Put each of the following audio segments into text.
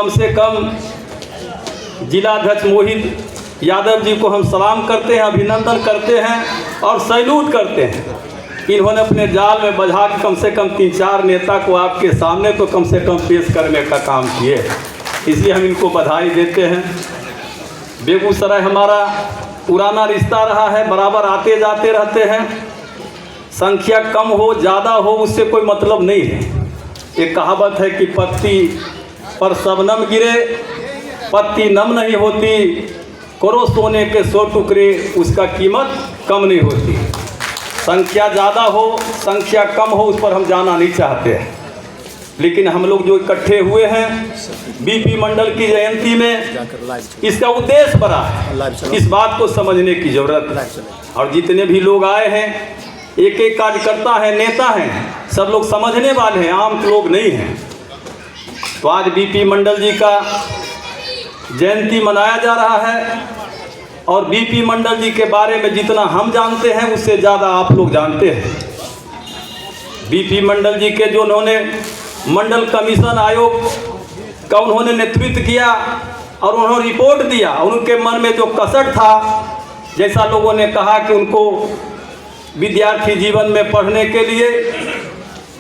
कम से कम जिलाध्यक्ष मोहित यादव जी को हम सलाम करते हैं, अभिनंदन करते हैं और सैल्यूट करते हैं। इन्होंने अपने जाल में बझा के कम से कम 3-4 नेता को आपके सामने तो कम से कम पेश करने का काम किए, इसलिए हम इनको बधाई देते हैं। बेगूसराय हमारा पुराना रिश्ता रहा है, बराबर आते जाते रहते हैं। संख्या कम हो ज़्यादा हो उससे कोई मतलब नहीं है। एक कहावत है कि पत्ती पर शबनम गिरे, पत्ती नम नहीं होती, करो सोने के 100 टुकड़े, उसका कीमत कम नहीं होती। संख्या ज़्यादा हो संख्या कम हो उस पर हम जाना नहीं चाहते हैं, लेकिन हम लोग जो इकट्ठे हुए हैं बीपी मंडल की जयंती में, इसका उद्देश्य बड़ा है, इस बात को समझने की ज़रूरत है। और जितने भी लोग आए हैं, एक एक कार्यकर्ता है, नेता हैं, सब लोग समझने वाले हैं, आम लोग नहीं हैं। तो आज बीपी मंडल जी का जयंती मनाया जा रहा है और बीपी मंडल जी के बारे में जितना हम जानते हैं उससे ज़्यादा आप लोग जानते हैं। बीपी मंडल जी के जो उन्होंने मंडल कमीशन आयोग का उन्होंने नेतृत्व किया और उन्होंने रिपोर्ट दिया, उनके मन में जो कसट था, जैसा लोगों ने कहा कि उनको विद्यार्थी जीवन में पढ़ने के लिए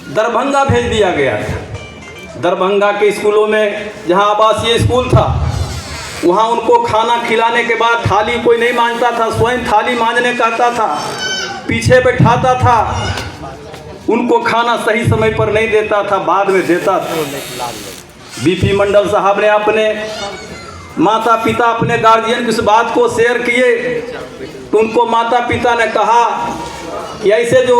दरभंगा भेज दिया गया था। दरभंगा के स्कूलों में, जहां आवासीय स्कूल था, वहां उनको खाना खिलाने के बाद थाली कोई नहीं मांजता था, स्वयं थाली मांजने कहता था, पीछे बैठाता था, उनको खाना सही समय पर नहीं देता था, बाद में देता था। बीपी मंडल साहब ने अपने माता पिता, अपने गार्जियन की इस बात को शेयर किए तो उनको माता पिता ने कहा कि ऐसे जो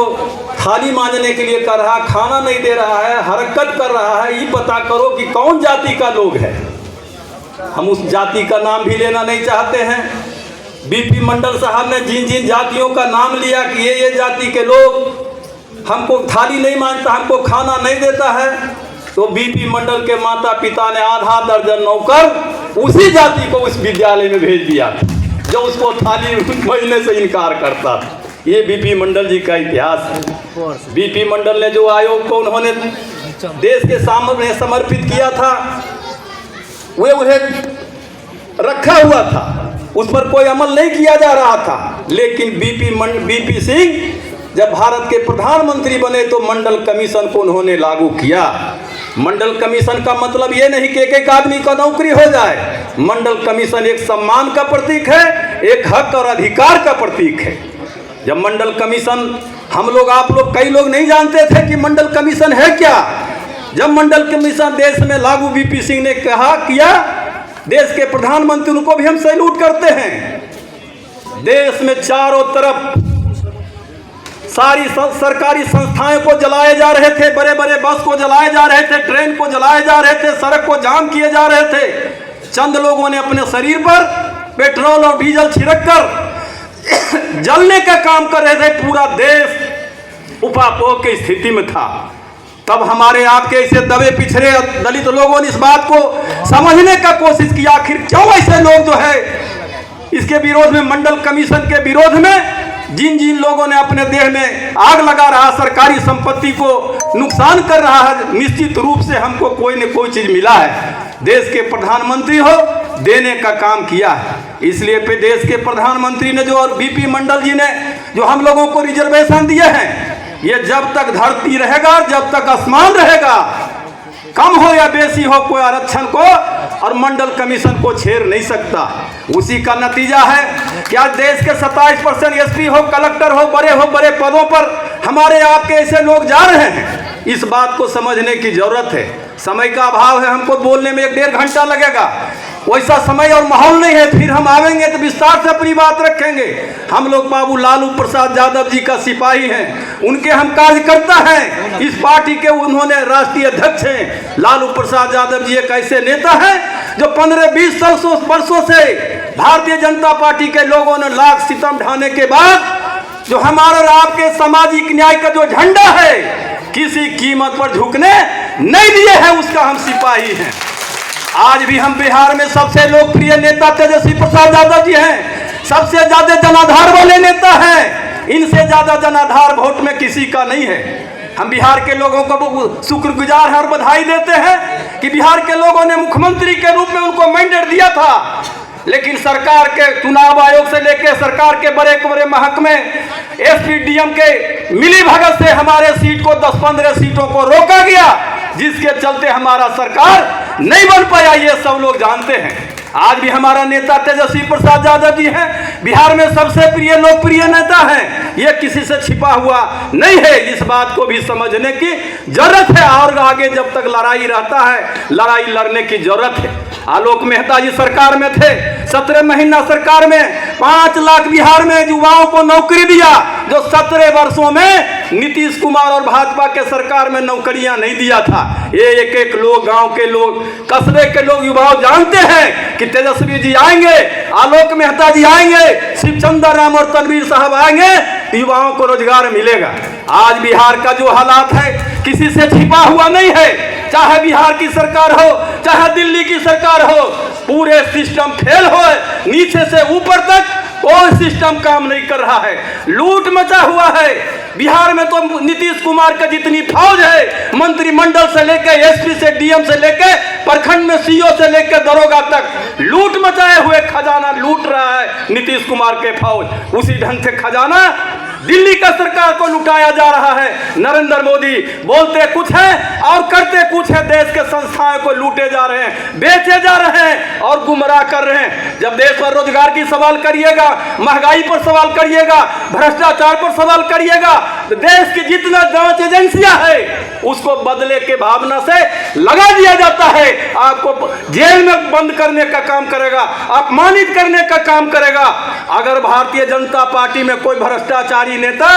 थाली मांजने के लिए कर रहा, खाना नहीं दे रहा है, हरकत कर रहा है, ये पता करो कि कौन जाति का लोग है। हम उस जाति का नाम भी लेना नहीं चाहते हैं। बीपी मंडल साहब ने जिन जिन जातियों का नाम लिया कि ये जाति के लोग हमको थाली नहीं मांजता, हमको खाना नहीं देता है, तो बीपी मंडल के माता पिता ने आधा दर्जन नौकर उसी जाति को उस विद्यालय में भेज दिया जो उसको थाली मांजने से इनकार करता था। ये बीपी मंडल जी का इतिहास है। बीपी मंडल ने जो आयोग को उन्होंने देश के सामने समर्पित किया था, वे उन्हें रखा हुआ था, उस पर कोई अमल नहीं किया जा रहा था। लेकिन बीपी सिंह जब भारत के प्रधानमंत्री बने तो मंडल कमीशन को उन्होंने लागू किया। मंडल कमीशन का मतलब ये नहीं कि एक आदमी का नौकरी हो जाए। मंडल कमीशन एक सम्मान का प्रतीक है, एक हक और अधिकार का प्रतीक है। जब मंडल कमीशन, हम लोग, आप लोग, कई लोग नहीं जानते थे कि मंडल कमीशन है क्या। जब मंडल कमीशन देश में लागू बीपी सिंह ने कहा किया, देश के प्रधानमंत्री, उनको भी हम सैल्यूट करते हैं। देश में चारों तरफ सारी सरकारी संस्थाएं को जलाए जा रहे थे, बड़े बड़े बस को जलाए जा रहे थे, ट्रेन को जलाए जा रहे थे, सड़क को जाम किए जा रहे थे। चंद लोगों ने अपने शरीर पर पेट्रोल और डीजल छिड़क कर जलने का काम कर रहे थे। पूरा देश उपापोह की स्थिति में था। तब हमारे आपके ऐसे दबे पिछड़े दलित लोगों ने इस बात को समझने का कोशिश किया, आखिर क्यों ऐसे लोग जो है इसके विरोध में, मंडल कमीशन के विरोध में, जिन जिन लोगों ने अपने देह में आग लगा रहा, सरकारी संपत्ति को नुकसान कर रहा है, निश्चित रूप से हमको कोई न कोई चीज मिला है। देश के प्रधानमंत्री हो, देने का काम किया है। इसलिए पे देश के प्रधानमंत्री ने जो, और बीपी मंडल जी ने जो हम लोगों को रिजर्वेशन दिए हैं, ये जब तक धरती रहेगा, जब तक आसमान रहेगा, कम हो या बेसी हो, कोई आरक्षण को और मंडल कमीशन को छेड़ नहीं सकता। उसी का नतीजा है कि आज देश के 27% एसपी हो, कलेक्टर हो, बड़े पदों पर हमारे आपके ऐसे लोग जा रहे हैं। इस बात को समझने की जरूरत है। समय का अभाव है, हमको बोलने में 1-1.5 घंटा लगेगा, वैसा समय और माहौल नहीं है। फिर हम आवेंगे तो विस्तार से अपनी बात रखेंगे। हम लोग बाबू लालू प्रसाद यादव जी का सिपाही हैं, उनके हम कार्यकर्ता हैं। इस पार्टी के उन्होंने राष्ट्रीय अध्यक्ष हैं। लालू प्रसाद यादव जी एक ऐसे नेता हैं जो 15-20 वर्षों से भारतीय जनता पार्टी के लोगों ने लाख सितम ढाने के बाद जो हमारे और आपके सामाजिक न्याय का जो झंडा है, किसी कीमत पर झुकने नहीं दिए हैं, उसका हम सिपाही हैं। आज भी हम बिहार में सबसे लोकप्रिय नेता तेजस्वी प्रसाद यादव जी हैं, सबसे ज्यादा जनाधार वाले नेता हैं। इनसे ज्यादा जनाधार वोट में किसी का नहीं है। हम बिहार के लोगों को शुक्रगुजार हैं और बधाई देते हैं कि बिहार के लोगों ने मुख्यमंत्री के रूप में उनको मैंडेट दिया था। लेकिन सरकार के चुनाव आयोग से लेकर सरकार के बड़े बड़े महकमे एसपी डीएम के मिली भगत से हमारे सीट को 10-15 सीटों को रोका गया, जिसके चलते हमारा सरकार नहीं बन पाया। ये सब लोग जानते हैं। आज भी हमारा नेता तेजस्वी प्रसाद यादव जी हैं, बिहार में सबसे प्रिय लोकप्रिय नेता हैं। ये किसी से छिपा हुआ नहीं है। इस बात को भी समझने की जरूरत है और आगे जब तक लड़ाई रहता है, लड़ाई लड़ने की जरूरत है। आलोक मेहता जी सरकार में थे, 17 महीना सरकार में 5 लाख बिहार में युवाओं को नौकरी दिया, जो 17 वर्षों में नीतीश कुमार और भाजपा के सरकार में नौकरियां नहीं दिया था। ये एक लोग, गांव के लोग, कस्बे के लोग, युवाओं जानते हैं कि तेजस्वी जी आएंगे, आलोक मेहता जी आएंगे, शिवचंद्र राम और तनवीर साहब आएंगे, युवाओं को रोजगार मिलेगा। आज बिहार का जो हालात है किसी से छिपा हुआ नहीं है। चाहे बिहार की सरकार हो, चाहे दिल्ली की सरकार हो, पूरे सिस्टम फेल हो, नीचे से ऊपर तक कोई सिस्टम काम नहीं कर रहा है। लूट मचा हुआ है। बिहार में तो नीतीश कुमार का जितनी फौज है, मंत्रिमंडल से लेकर एसपी से डीएम से लेकर प्रखंड में सीओ से लेकर दरोगा तक, लूट मचाए हुए खजाना लूट रहा है नीतीश कुमार के फौज। उसी ढंग से खजाना दिल्ली का सरकार को लुटाया जा रहा है। नरेंद्र मोदी बोलते कुछ है और करते कुछ है। देश के संस्थाओं को लूटे जा रहे हैं, बेचे जा रहे हैं और गुमराह कर रहे हैं। जब देश पर रोजगार की सवाल करिएगा, महंगाई पर सवाल करिएगा, भ्रष्टाचार पर सवाल करिएगा, तो देश की जितना जांच एजेंसियां है उसको बदले के भावना से लगा दिया जाता है। आपको जेल में बंद करने का काम करेगा, अपमानित करने का काम करेगा। अगर भारतीय जनता पार्टी में कोई भ्रष्टाचारी नेता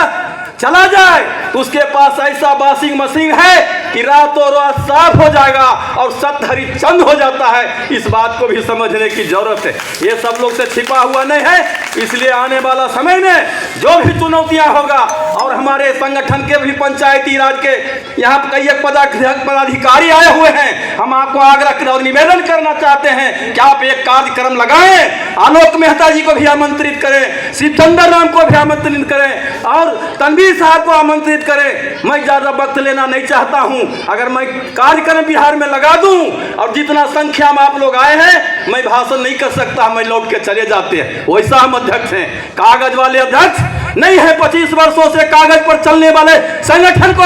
चला जाए तो उसके पास ऐसा वॉशिंग मशीन है कि रातों रात साफ हो जाएगा और सत्य हरिचंद हो जाता है। इस बात को भी समझने की जरूरत है। ये सब लोग से छिपा हुआ नहीं है। इसलिए आने वाला समय में जो भी चुनौतियां होगा, और हमारे संगठन के भी पंचायती राज के यहाँ कई पदाधिकारी आए हुए हैं, हम आपको आग्रह और निवेदन करना चाहते हैं कि आप एक कार्यक्रम लगाएं, आलोक मेहता जी को भी आमंत्रित करें, शिवचंद्र राम को भी आमंत्रित करें और तनवीर साहब को आमंत्रित करें। मैं ज्यादा वक्त लेना नहीं चाहता हूं। अगर मैं कार्यक्रम बिहार में लगा दूं और जितना संख्या में आप लोग आए हैं, मैं भाषण नहीं कर सकता, मैं लौट के चले जाते हैं। वैसा हम अध्यक्ष हैं, कागज वाले अध्यक्ष नहीं है। 25 वर्षों से कागज पर चलने वाले संगठन को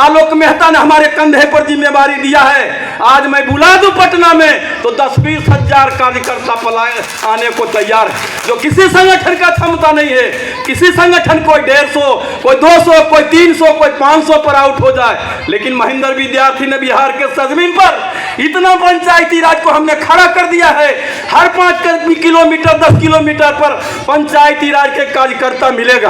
आलोक मेहता ने हमारे कंधे पर जिम्मेवारी दिया है। आज मैं बुला दूं पटना में तो 10-20 हजार कार्यकर्ता पलायन आने को तैयार है, जो किसी संगठन का क्षमता नहीं है। किसी संगठन कोई 150, कोई 200, कोई 300, कोई 500 पर आउट हो जाए, लेकिन महेंद्र विद्यार्थी ने बिहार के सरजमीन पर इतना पंचायती राज को हमने खड़ा कर दिया है। हर 5 किलोमीटर 10 किलोमीटर पर पंचायती राज के कार्यकर्ता मिलेगा।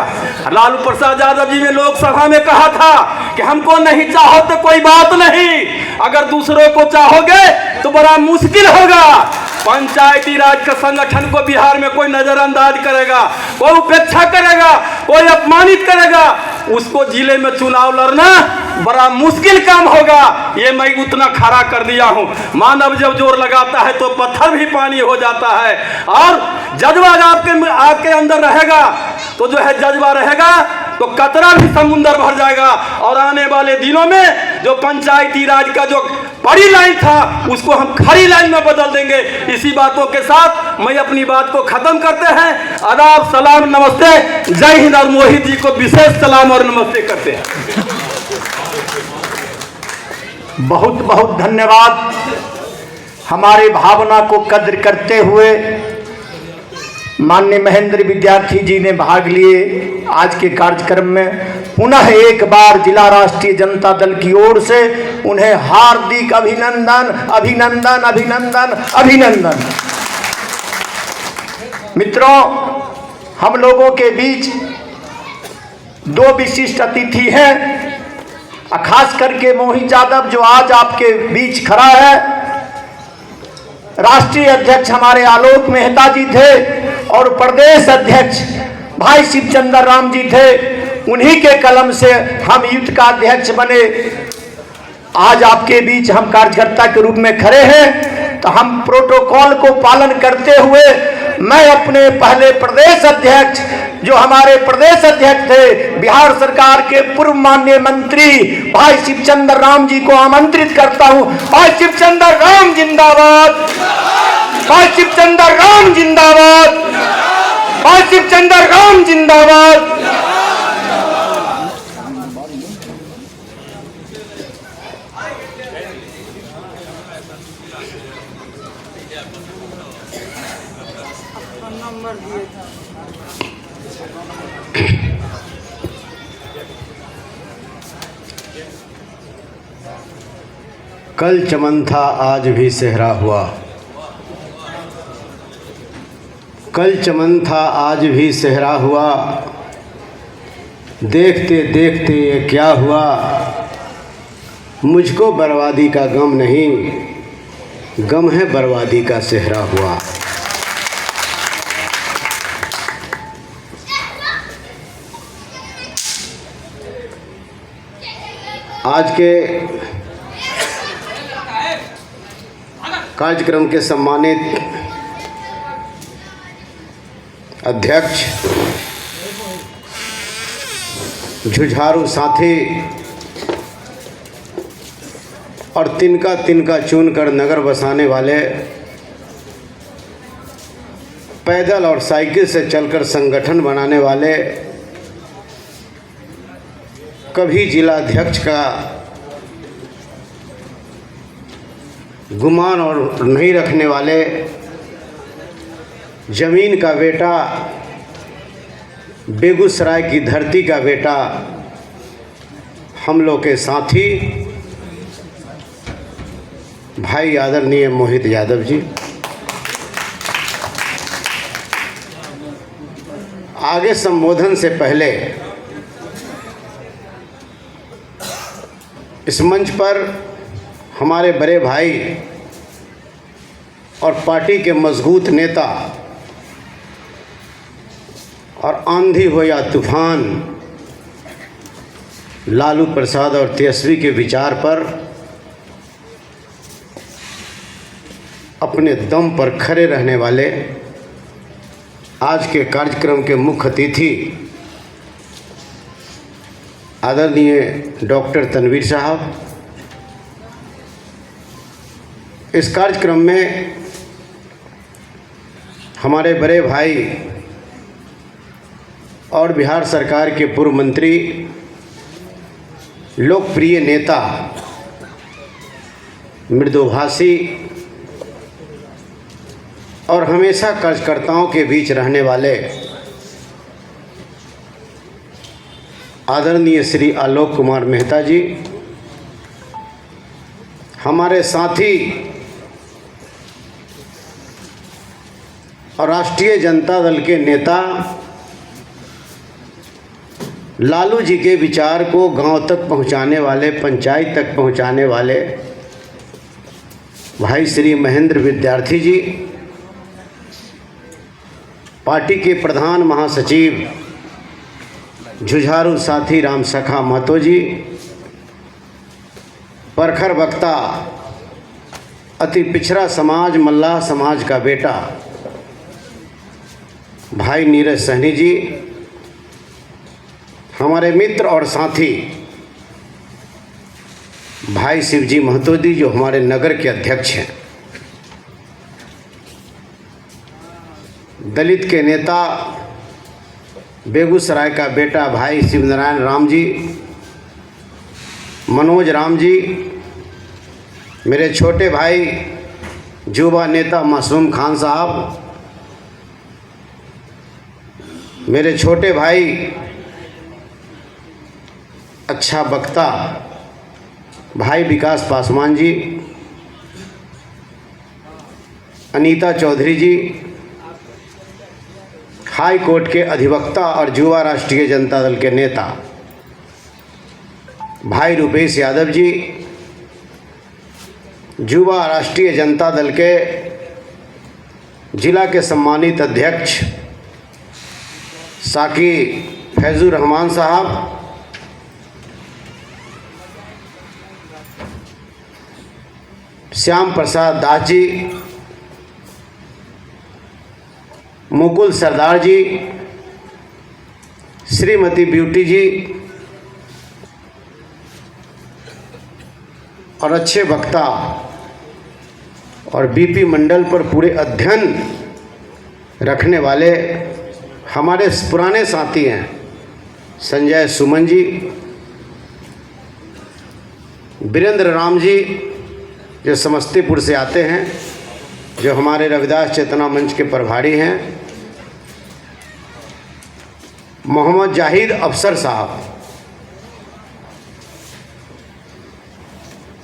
लालू प्रसाद यादव जी ने लोकसभा में कहा था कि हमको नहीं चाहो तो कोई बात नहीं, अगर दूसरों को चाहोगे तो बड़ा मुश्किल होगा। पंचायती राज के संगठन को बिहार में कोई नजरअंदाज करेगा, कोई उपेक्षा करेगा, कोई अपमानित करेगा, उसको जिले में चुनाव लड़ना बड़ा मुश्किल काम होगा। ये मैं उतना खड़ा कर दिया हूं। मानव जब जोर लगाता है तो पत्थर भी पानी हो जाता है, और जज्बा आपके अंदर रहेगा तो जो है जज्बा रहेगा तो कतरा भी समुंदर भर जाएगा। और आने वाले दिनों में जो पंचायती राज का जो बड़ी लाइन था उसको हम खड़ी लाइन में बदल देंगे। इसी बातों के साथ मैं अपनी बात को खत्म करते हैं। आदाब, सलाम, नमस्ते, जय हिंद। और मोहित जी को विशेष सलाम और नमस्ते करते हैं। बहुत बहुत धन्यवाद। हमारे भावना को कद्र करते हुए माननीय महेंद्र विद्यार्थी जी ने भाग लिए आज के कार्यक्रम में। पुनः एक बार जिला राष्ट्रीय जनता दल की ओर से उन्हें हार्दिक अभिनंदन, अभिनंदन, अभिनंदन, अभिनंदन। मित्रों, हम लोगों के बीच 2 विशिष्ट अतिथि हैं, खास करके मोहित यादव जो आज आपके बीच खड़ा है। राष्ट्रीय अध्यक्ष हमारे आलोक मेहता जी थे और प्रदेश अध्यक्ष भाई शिवचंद्र राम जी थे। उन्हीं के कलम से हम युथ का अध्यक्ष बने। आज आपके बीच हम कार्यकर्ता के रूप में खड़े हैं, तो हम प्रोटोकॉल को पालन करते हुए मैं अपने पहले प्रदेश अध्यक्ष, जो हमारे प्रदेश अध्यक्ष थे बिहार सरकार के पूर्व माननीय मंत्री भाई शिवचंद्र राम जी को आमंत्रित करता हूं। भाई शिवचंद्र राम जिंदाबाद, भाई शिवचंद्र राम जिंदाबाद, भाई शिवचंद्र राम जिंदाबाद। कल चमन था आज भी सेहरा हुआ, कल चमन था आज भी सेहरा हुआ, देखते देखते ये क्या हुआ, मुझको बर्बादी का गम नहीं, गम है बर्बादी का सेहरा हुआ। आज के कार्यक्रम के सम्मानित अध्यक्ष, जुझारू साथी और तिनका तिनका चुनकर नगर बसाने वाले, पैदल और साइकिल से चलकर संगठन बनाने वाले, कभी जिलाध्यक्ष का गुमान और नहीं रखने वाले, ज़मीन का बेटा, बेगूसराय की धरती का बेटा, हम लोग के साथी भाई आदरणीय मोहित यादव जी, आगे संबोधन से पहले इस मंच पर हमारे बड़े भाई और पार्टी के मजबूत नेता और आंधी हो या तूफान, लालू प्रसाद और तेजस्वी के विचार पर अपने दम पर खड़े रहने वाले आज के कार्यक्रम के मुख्य अतिथि आदरणीय डॉक्टर तनवीर साहब, इस कार्यक्रम में हमारे बड़े भाई और बिहार सरकार के पूर्व मंत्री, लोकप्रिय नेता, मृदुभाषी और हमेशा कार्यकर्ताओं के बीच रहने वाले आदरणीय श्री आलोक कुमार मेहता जी, हमारे साथी और राष्ट्रीय जनता दल के नेता, लालू जी के विचार को गांव तक पहुंचाने वाले, पंचायत तक पहुंचाने वाले भाई श्री महेंद्र विद्यार्थी जी, पार्टी के प्रधान महासचिव जुझारू साथी राम सखा महतो जी, प्रखर वक्ता, अति पिछड़ा समाज मल्लाह समाज का बेटा भाई नीरज सहनी जी, हमारे मित्र और साथी भाई शिवजी महतो जी, जो हमारे नगर के अध्यक्ष हैं, दलित के नेता, बेगूसराय का बेटा भाई शिवनारायण राम जी, मनोज राम जी, मेरे छोटे भाई युवा नेता मासूम खान साहब, मेरे छोटे भाई अच्छा वक्ता भाई विकास पासवान जी, अनीता चौधरी जी, हाई कोर्ट के अधिवक्ता और युवा राष्ट्रीय जनता दल के नेता भाई रुपेश यादव जी, युवा राष्ट्रीय जनता दल के जिला के सम्मानित अध्यक्ष साकी फैजुर रहमान साहब, श्याम प्रसाद दास जी, मुकुल सरदार जी, श्रीमती ब्यूटी जी और अच्छे वक्ता और बीपी मंडल पर पूरे अध्ययन रखने वाले हमारे पुराने साथी हैं संजय सुमन जी, वीरेंद्र राम जी जो समस्तीपुर से आते हैं, जो हमारे रविदास चेतना मंच के प्रभारी हैं, मोहम्मद जाहिद अफसर साहब,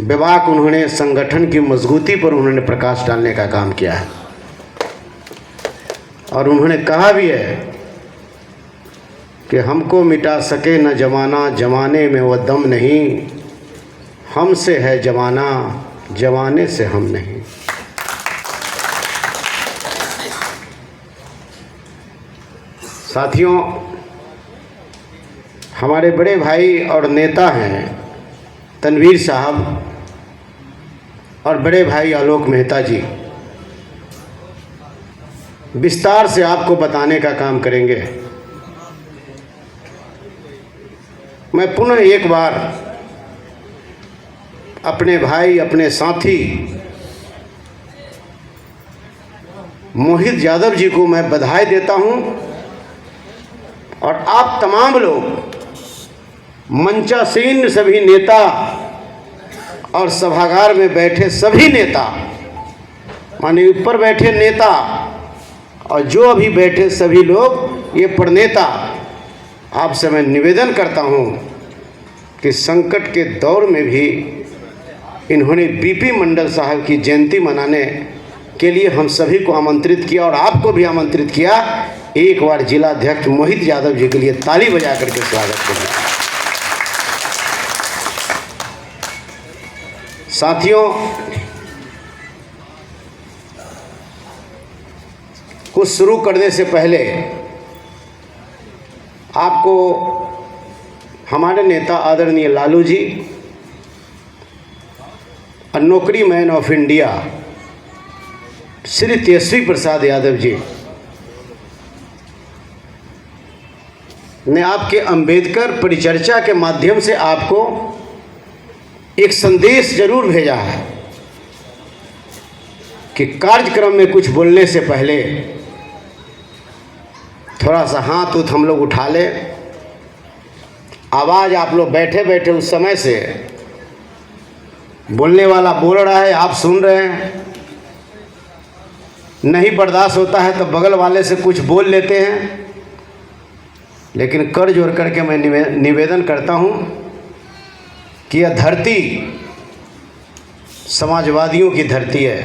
बेबाक उन्होंने संगठन की मजबूती पर उन्होंने प्रकाश डालने का काम किया है और उन्होंने कहा भी है कि हमको मिटा सके न जमाना, जमाने में वो दम नहीं, हमसे है जमाना, जमाने से हम नहीं। साथियों, हमारे बड़े भाई और नेता हैं तनवीर साहब और बड़े भाई आलोक मेहता जी विस्तार से आपको बताने का काम करेंगे। मैं पुनः एक बार अपने भाई, अपने साथी मोहित यादव जी को मैं बधाई देता हूं और आप तमाम लोग मंचासीन सभी नेता और सभागार में बैठे सभी नेता, माने ऊपर बैठे नेता और जो अभी बैठे सभी लोग, ये प्रणेता, आपसे मैं निवेदन करता हूं कि संकट के दौर में भी इन्होंने बीपी मंडल साहब की जयंती मनाने के लिए हम सभी को आमंत्रित किया और आपको भी आमंत्रित किया। एक बार जिला अध्यक्ष मोहित यादव जी के लिए ताली बजा करके स्वागत करें। साथियों, कुछ शुरू करने से पहले आपको हमारे नेता आदरणीय लालू जी और नौकरी man of India Shri Tejashwi Prasad Yadav ji ने आपके अंबेडकर परिचर्चा के माध्यम से आपको एक संदेश जरूर भेजा है कि कार्यक्रम में कुछ बोलने से पहले थोड़ा सा हाथ हम लोग उठा लें। आवाज़ आप लोग बैठे बैठे उस समय से बोलने वाला बोल रहा है, आप सुन रहे हैं, नहीं बर्दाश्त होता है तो बगल वाले से कुछ बोल लेते हैं। लेकिन कर जोड़ करके मैं निवेदन करता हूं कि यह धरती समाजवादियों की धरती है,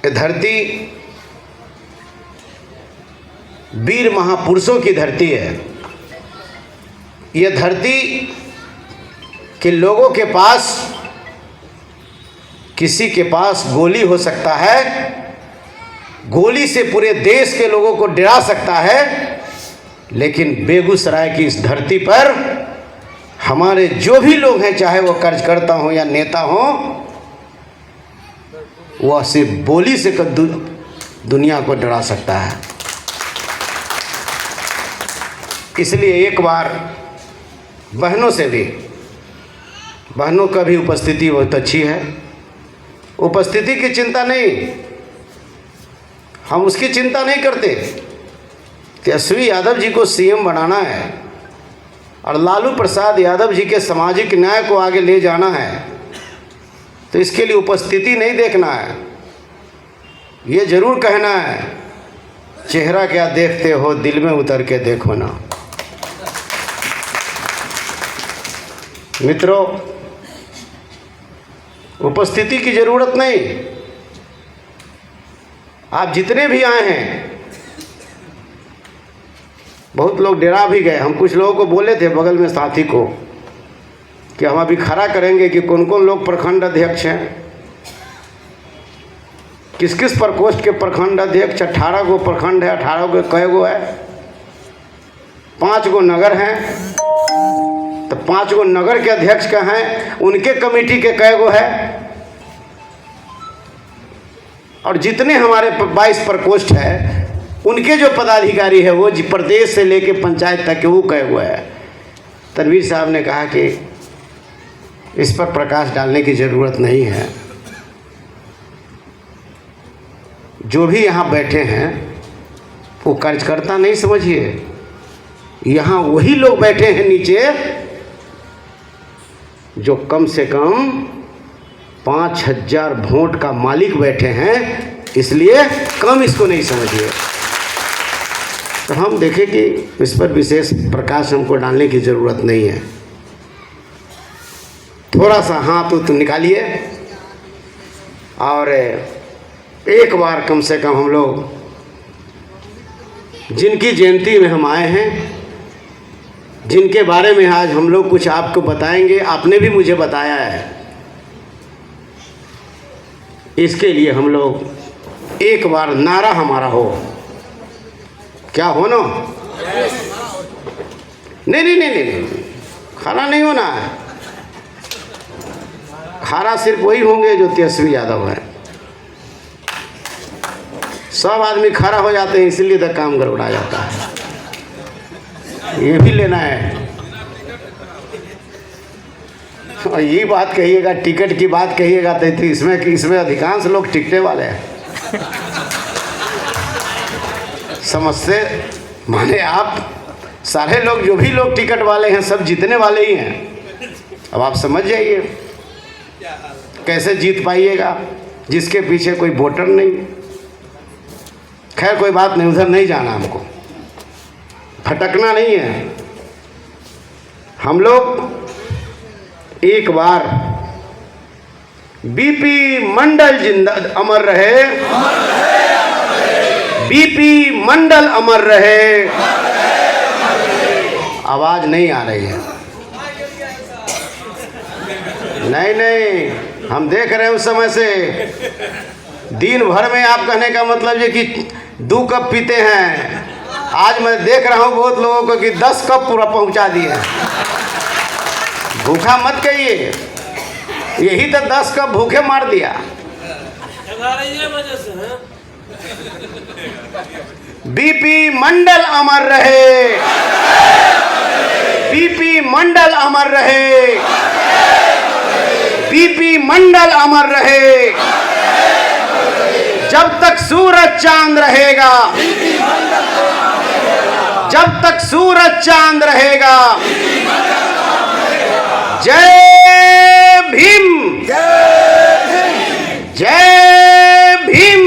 यह धरती वीर महापुरुषों की धरती है। यह धरती के लोगों के पास, किसी के पास गोली हो सकता है, गोली से पूरे देश के लोगों को डरा सकता है, लेकिन बेगूसराय की इस धरती पर हमारे जो भी लोग हैं, चाहे वो कार्यकर्ता हो या नेता हो, वह सिर्फ बोली से दुनिया को डरा सकता है। इसलिए एक बार बहनों से भी, बहनों का भी उपस्थिति बहुत अच्छी है, उपस्थिति की चिंता नहीं, हम उसकी चिंता नहीं करते। तेजस्वी यादव जी को सीएम बनाना है और लालू प्रसाद यादव जी के सामाजिक न्याय को आगे ले जाना है, तो इसके लिए उपस्थिति नहीं देखना है, ये जरूर कहना है, चेहरा क्या देखते हो, दिल में उतर के देखो ना। मित्रों, उपस्थिति की ज़रूरत नहीं, आप जितने भी आए हैं, बहुत लोग डरा भी गए। हम कुछ लोगों को बोले थे बगल में साथी को कि हम अभी खड़ा करेंगे कि कौन कौन लोग प्रखंड अध्यक्ष हैं, किस किस प्रकोष्ठ के प्रखंड अध्यक्ष। 18 गो प्रखंड है, 18 को कै गो है, 5 गो नगर हैं, तो 5 गो नगर के अध्यक्ष का हैं, उनके कमेटी के कै गो है। और जितने हमारे 22 प्रकोष्ठ है उनके जो पदाधिकारी है वो प्रदेश से लेके पंचायत तक के वो कहे हुए है। तनवीर साहब ने कहा कि इस पर प्रकाश डालने की ज़रूरत नहीं है, जो भी यहाँ बैठे हैं वो कार्यकर्ता नहीं समझिए, यहाँ वही लोग बैठे हैं नीचे जो कम से कम 5000 वोट का मालिक बैठे हैं, इसलिए कम इसको नहीं समझिए। तो हम देखें कि इस पर विशेष प्रकाश हमको डालने की ज़रूरत नहीं है। थोड़ा सा हाथ तो निकालिए और एक बार कम से कम हम लोग जिनकी जयंती में हम आए हैं, जिनके बारे में आज हम लोग कुछ आपको बताएंगे, आपने भी मुझे बताया है, इसके लिए हम लोग एक बार नारा हमारा हो, क्या हो ना? नहीं, खाना नहीं होना है। खाना सिर्फ वही होंगे जो तेजस्वी यादव है। सब आदमी खड़ा हो जाते हैं, इसलिए तो काम गड़बड़ा जाता है। ये भी लेना है। और ये बात कहिएगा, टिकट की बात कहिएगा तो इसमें अधिकांश लोग टिकटे वाले हैं। समझते माने आप सारे लोग, जो भी लोग टिकट वाले हैं सब जीतने वाले ही हैं। अब आप समझ जाइए कैसे जीत पाइएगा जिसके पीछे कोई वोटर नहीं। खैर कोई बात नहीं, उधर नहीं जाना, हमको भटकना नहीं है। हम लोग एक बार बीपी मंडल जिंदा अमर रहे, बीपी मंडल अमर रहे। आवाज नहीं आ रही है। नहीं, हम देख रहे हैं उस समय से। दिन भर में आप कहने का मतलब ये कि 2 कप पीते हैं, आज मैं देख रहा हूँ बहुत लोगों को कि 10 कप पूरा पहुँचा दिए। भूखा मत कहिए, यही तो 10 कप भूखे मार दिया। बीपी मंडल अमर रहे, बीपी मंडल अमर रहे, बीपी मंडल अमर रहे। जब तक सूरज चांद रहेगा, जब तक सूरज चांद रहेगा। जय भीम, जय भीम,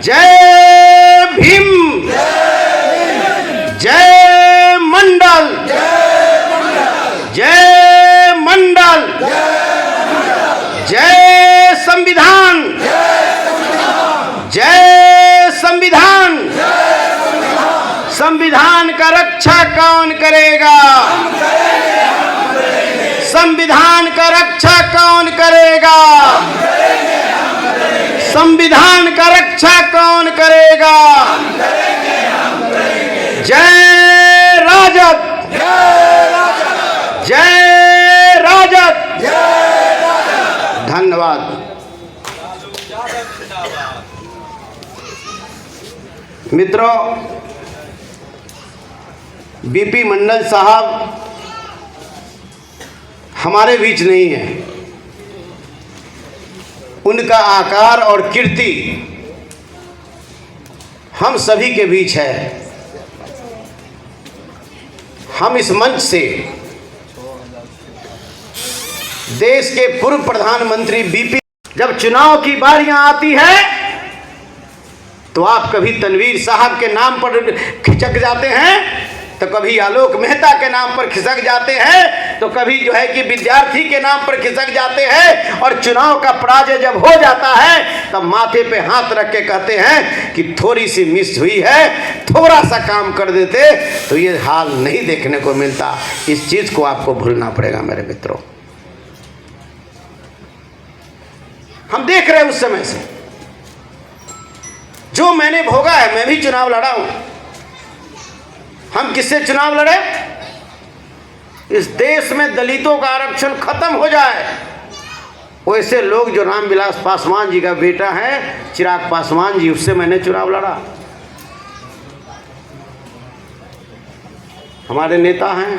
जय भीम, जय मंडल, जय मंडल, जय संविधान, जय संविधान। संविधान का रक्षा कौन करेगा? संविधान का रक्षा कौन करेगा? संविधान का रक्षा कौन करेगा? जय राजद, जय राजद। धन्यवाद। मित्रों, बीपी मंडल साहब हमारे बीच नहीं है। उनका आकार और कीर्ति हम सभी के बीच है। हम इस मंच से देश के पूर्व प्रधानमंत्री बीपी, जब चुनाव की बारियां आती है तो आप कभी तनवीर साहब के नाम पर खिसक जाते हैं, तो कभी आलोक मेहता के नाम पर खिसक जाते हैं, तो कभी जो है कि विद्यार्थी के नाम पर खिसक जाते हैं। और चुनाव का पराजय जब हो जाता है तब माथे पे हाथ रख के कहते हैं कि थोड़ी सी मिस हुई है, थोड़ा सा काम कर देते तो ये हाल नहीं देखने को मिलता। इस चीज़ को आपको भूलना पड़ेगा मेरे मित्रों। हम देख रहे हैं उस समय से जो मैंने भोगा है। मैं भी चुनाव लड़ा हूं। हम किससे चुनाव लड़े? इस देश में दलितों का आरक्षण खत्म हो जाए, वैसे लोग जो रामविलास पासवान जी का बेटा है चिराग पासवान जी, उससे मैंने चुनाव लड़ा। हमारे नेता हैं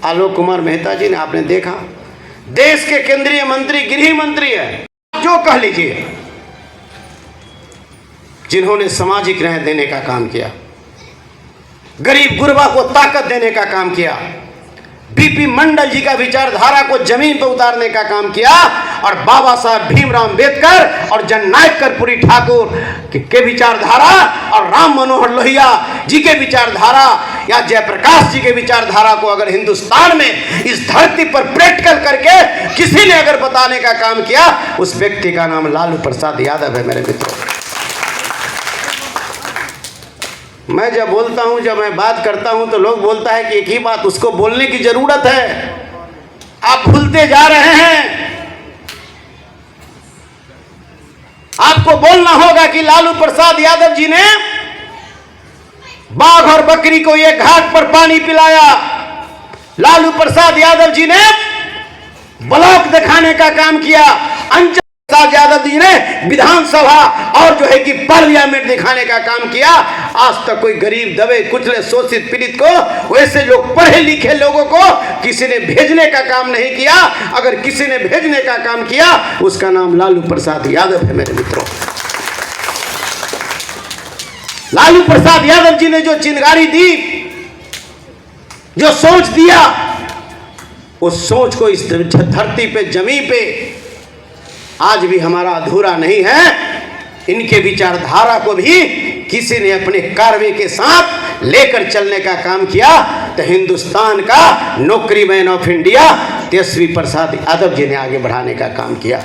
आलोक कुमार मेहता जी ने, आपने देखा, देश के केंद्रीय मंत्री, गृह मंत्री है, जो कह लीजिए, जिन्होंने सामाजिक न्याय देने का काम किया, गरीब गुरबा को ताकत देने का काम किया, बीपी मंडल जी का विचारधारा को जमीन पर उतारने का काम किया, और बाबा साहब भीमराव अंबेडकर और जननायक कर्पूरी ठाकुर के विचारधारा और राम मनोहर लोहिया जी के विचारधारा या जयप्रकाश जी के विचारधारा को अगर हिंदुस्तान में इस धरती पर प्रैक्टिकल करके किसी ने अगर बताने का काम किया, उस व्यक्ति का नाम लालू प्रसाद यादव है। मेरे मित्रों, मैं जब बोलता हूं, जब मैं बात करता हूं तो लोग बोलता है कि एक ही बात उसको बोलने की जरूरत है, आप भूलते जा रहे हैं। आपको बोलना होगा कि लालू प्रसाद यादव जी ने बाघ और बकरी को एक घाट पर पानी पिलाया। लालू प्रसाद यादव जी ने ब्लॉक दिखाने का काम किया। अंचल प्रसाद यादव जी ने विधानसभा और जो है कि पार्लियामेंट दिखाने का काम किया। आज तक कोई गरीब, दबे, कुचले, शोषित, पीड़ित को, वैसे लोग, पढ़े लिखे लोगों को किसी ने भेजने का काम नहीं किया। अगर किसी ने भेजने का काम किया, उसका नाम लालू प्रसाद यादव है। मेरे मित्रों, लालू प्रसाद यादव जी ने जो चिंगारी दी, जो सोच दिया, उस सोच को इस धरती पे, जमीन पे आज भी हमारा अधूरा नहीं है। इनके विचारधारा को भी किसी ने अपने कार्रवाई के साथ लेकर चलने का काम किया, तो हिंदुस्तान का नौकरी man of India Tejashwi Prasad Yadav ji ने आगे बढ़ाने का काम किया।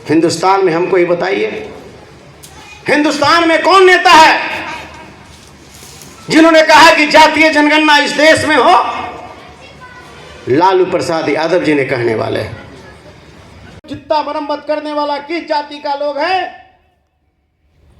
हिंदुस्तान में हमको ये बताइए, हिंदुस्तान में कौन नेता है जिन्होंने कहा कि जातीय जनगणना इस देश में हो? लालू प्रसाद यादव जी ने कहने वाले हैं। जितना मरम्मत करने वाला किस जाति का लोग है,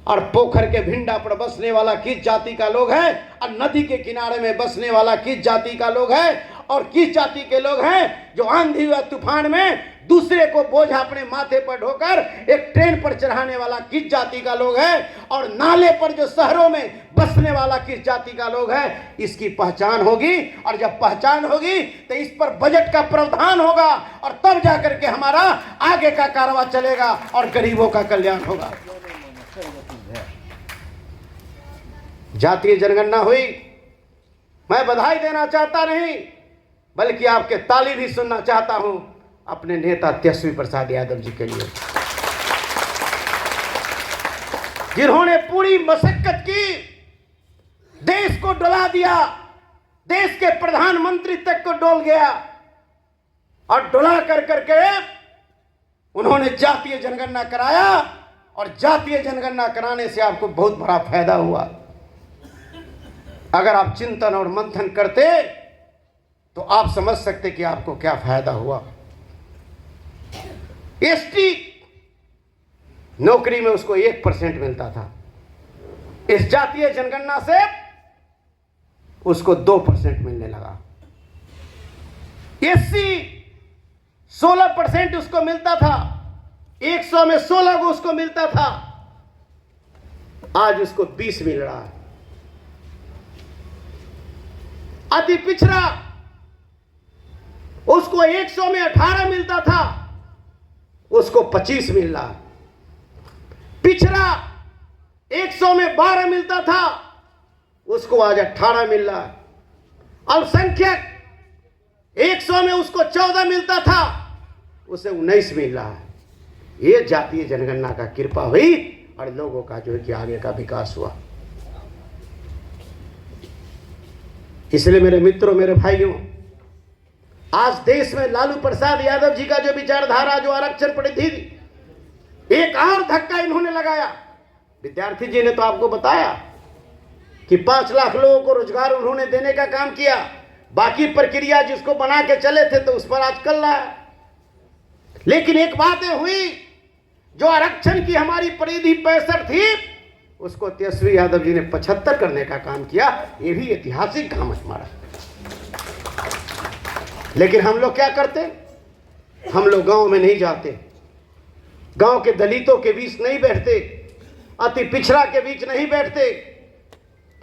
और पोखर के भिंडा पर बसने वाला किस जाति का लोग है, और नदी के किनारे में बसने वाला किस जाति का लोग है, और किस जाति के लोग हैं जो आंधी व तूफान में दूसरे को बोझ अपने माथे पर ढोकर एक ट्रेन पर चढ़ाने वाला किस जाति का लोग है, और नाले पर जो शहरों में बसने वाला किस जाति का लोग है। इसकी पहचान होगी, और जब पहचान होगी तो इस पर बजट का प्रावधान होगा, और तब जाकर के हमारा आगे का कारवा चलेगा और गरीबों का कल्याण होगा। जातीय जनगणना हुई, मैं बधाई देना चाहता नहीं, बल्कि आपके ताली भी सुनना चाहता हूं अपने नेता तेजस्वी प्रसाद यादव जी के लिए, जिन्होंने पूरी मशक्कत की, देश को डुला दिया, देश के प्रधानमंत्री तक को डोल गया, और डुला कर करके उन्होंने जातीय जनगणना कराया, और जातीय जनगणना कराने से आपको बहुत बड़ा फायदा हुआ। अगर आप चिंतन और मंथन करते तो आप समझ सकते कि आपको क्या फायदा हुआ। एसटी नौकरी में उसको 1% मिलता था, इस जातीय जनगणना से उसको 2% मिलने लगा। एससी 16% उसको मिलता था, 100 में 16 को उसको मिलता था, आज उसको 20 मिल रहा है। अति पिछड़ा उसको 100 में 18 मिलता था, उसको 25 मिल रहा है। पिछड़ा 100 में 12 मिलता था, उसको आज 18 मिल रहा है। अल्पसंख्यक 100 में उसको 14 मिलता था, उसे 19 मिल रहा है। ये जातीय जनगणना का कृपा हुई और लोगों का जो है कि आगे का विकास हुआ। इसलिए मेरे मित्रों, मेरे भाइयों, आज देश में लालू प्रसाद यादव जी का जो विचारधारा, जो आरक्षण पद्धति, एक और धक्का इन्होंने लगाया। विद्यार्थी जी ने तो आपको बताया कि 5 लाख लोगों को रोजगार उन्होंने देने का काम किया। बाकी प्रक्रिया जिसको बना के चले थे तो उस पर आज कल रहा है। लेकिन एक बात हुई, जो आरक्षण की हमारी परिधि 65 थी, उसको तेजस्वी यादव जी ने 75 करने का काम किया। ये भी ऐतिहासिक काम है हमारा। लेकिन हम लोग क्या करते, हम लोग गांव में नहीं जाते, गांव के दलितों के बीच नहीं बैठते, अति पिछड़ा के बीच नहीं बैठते।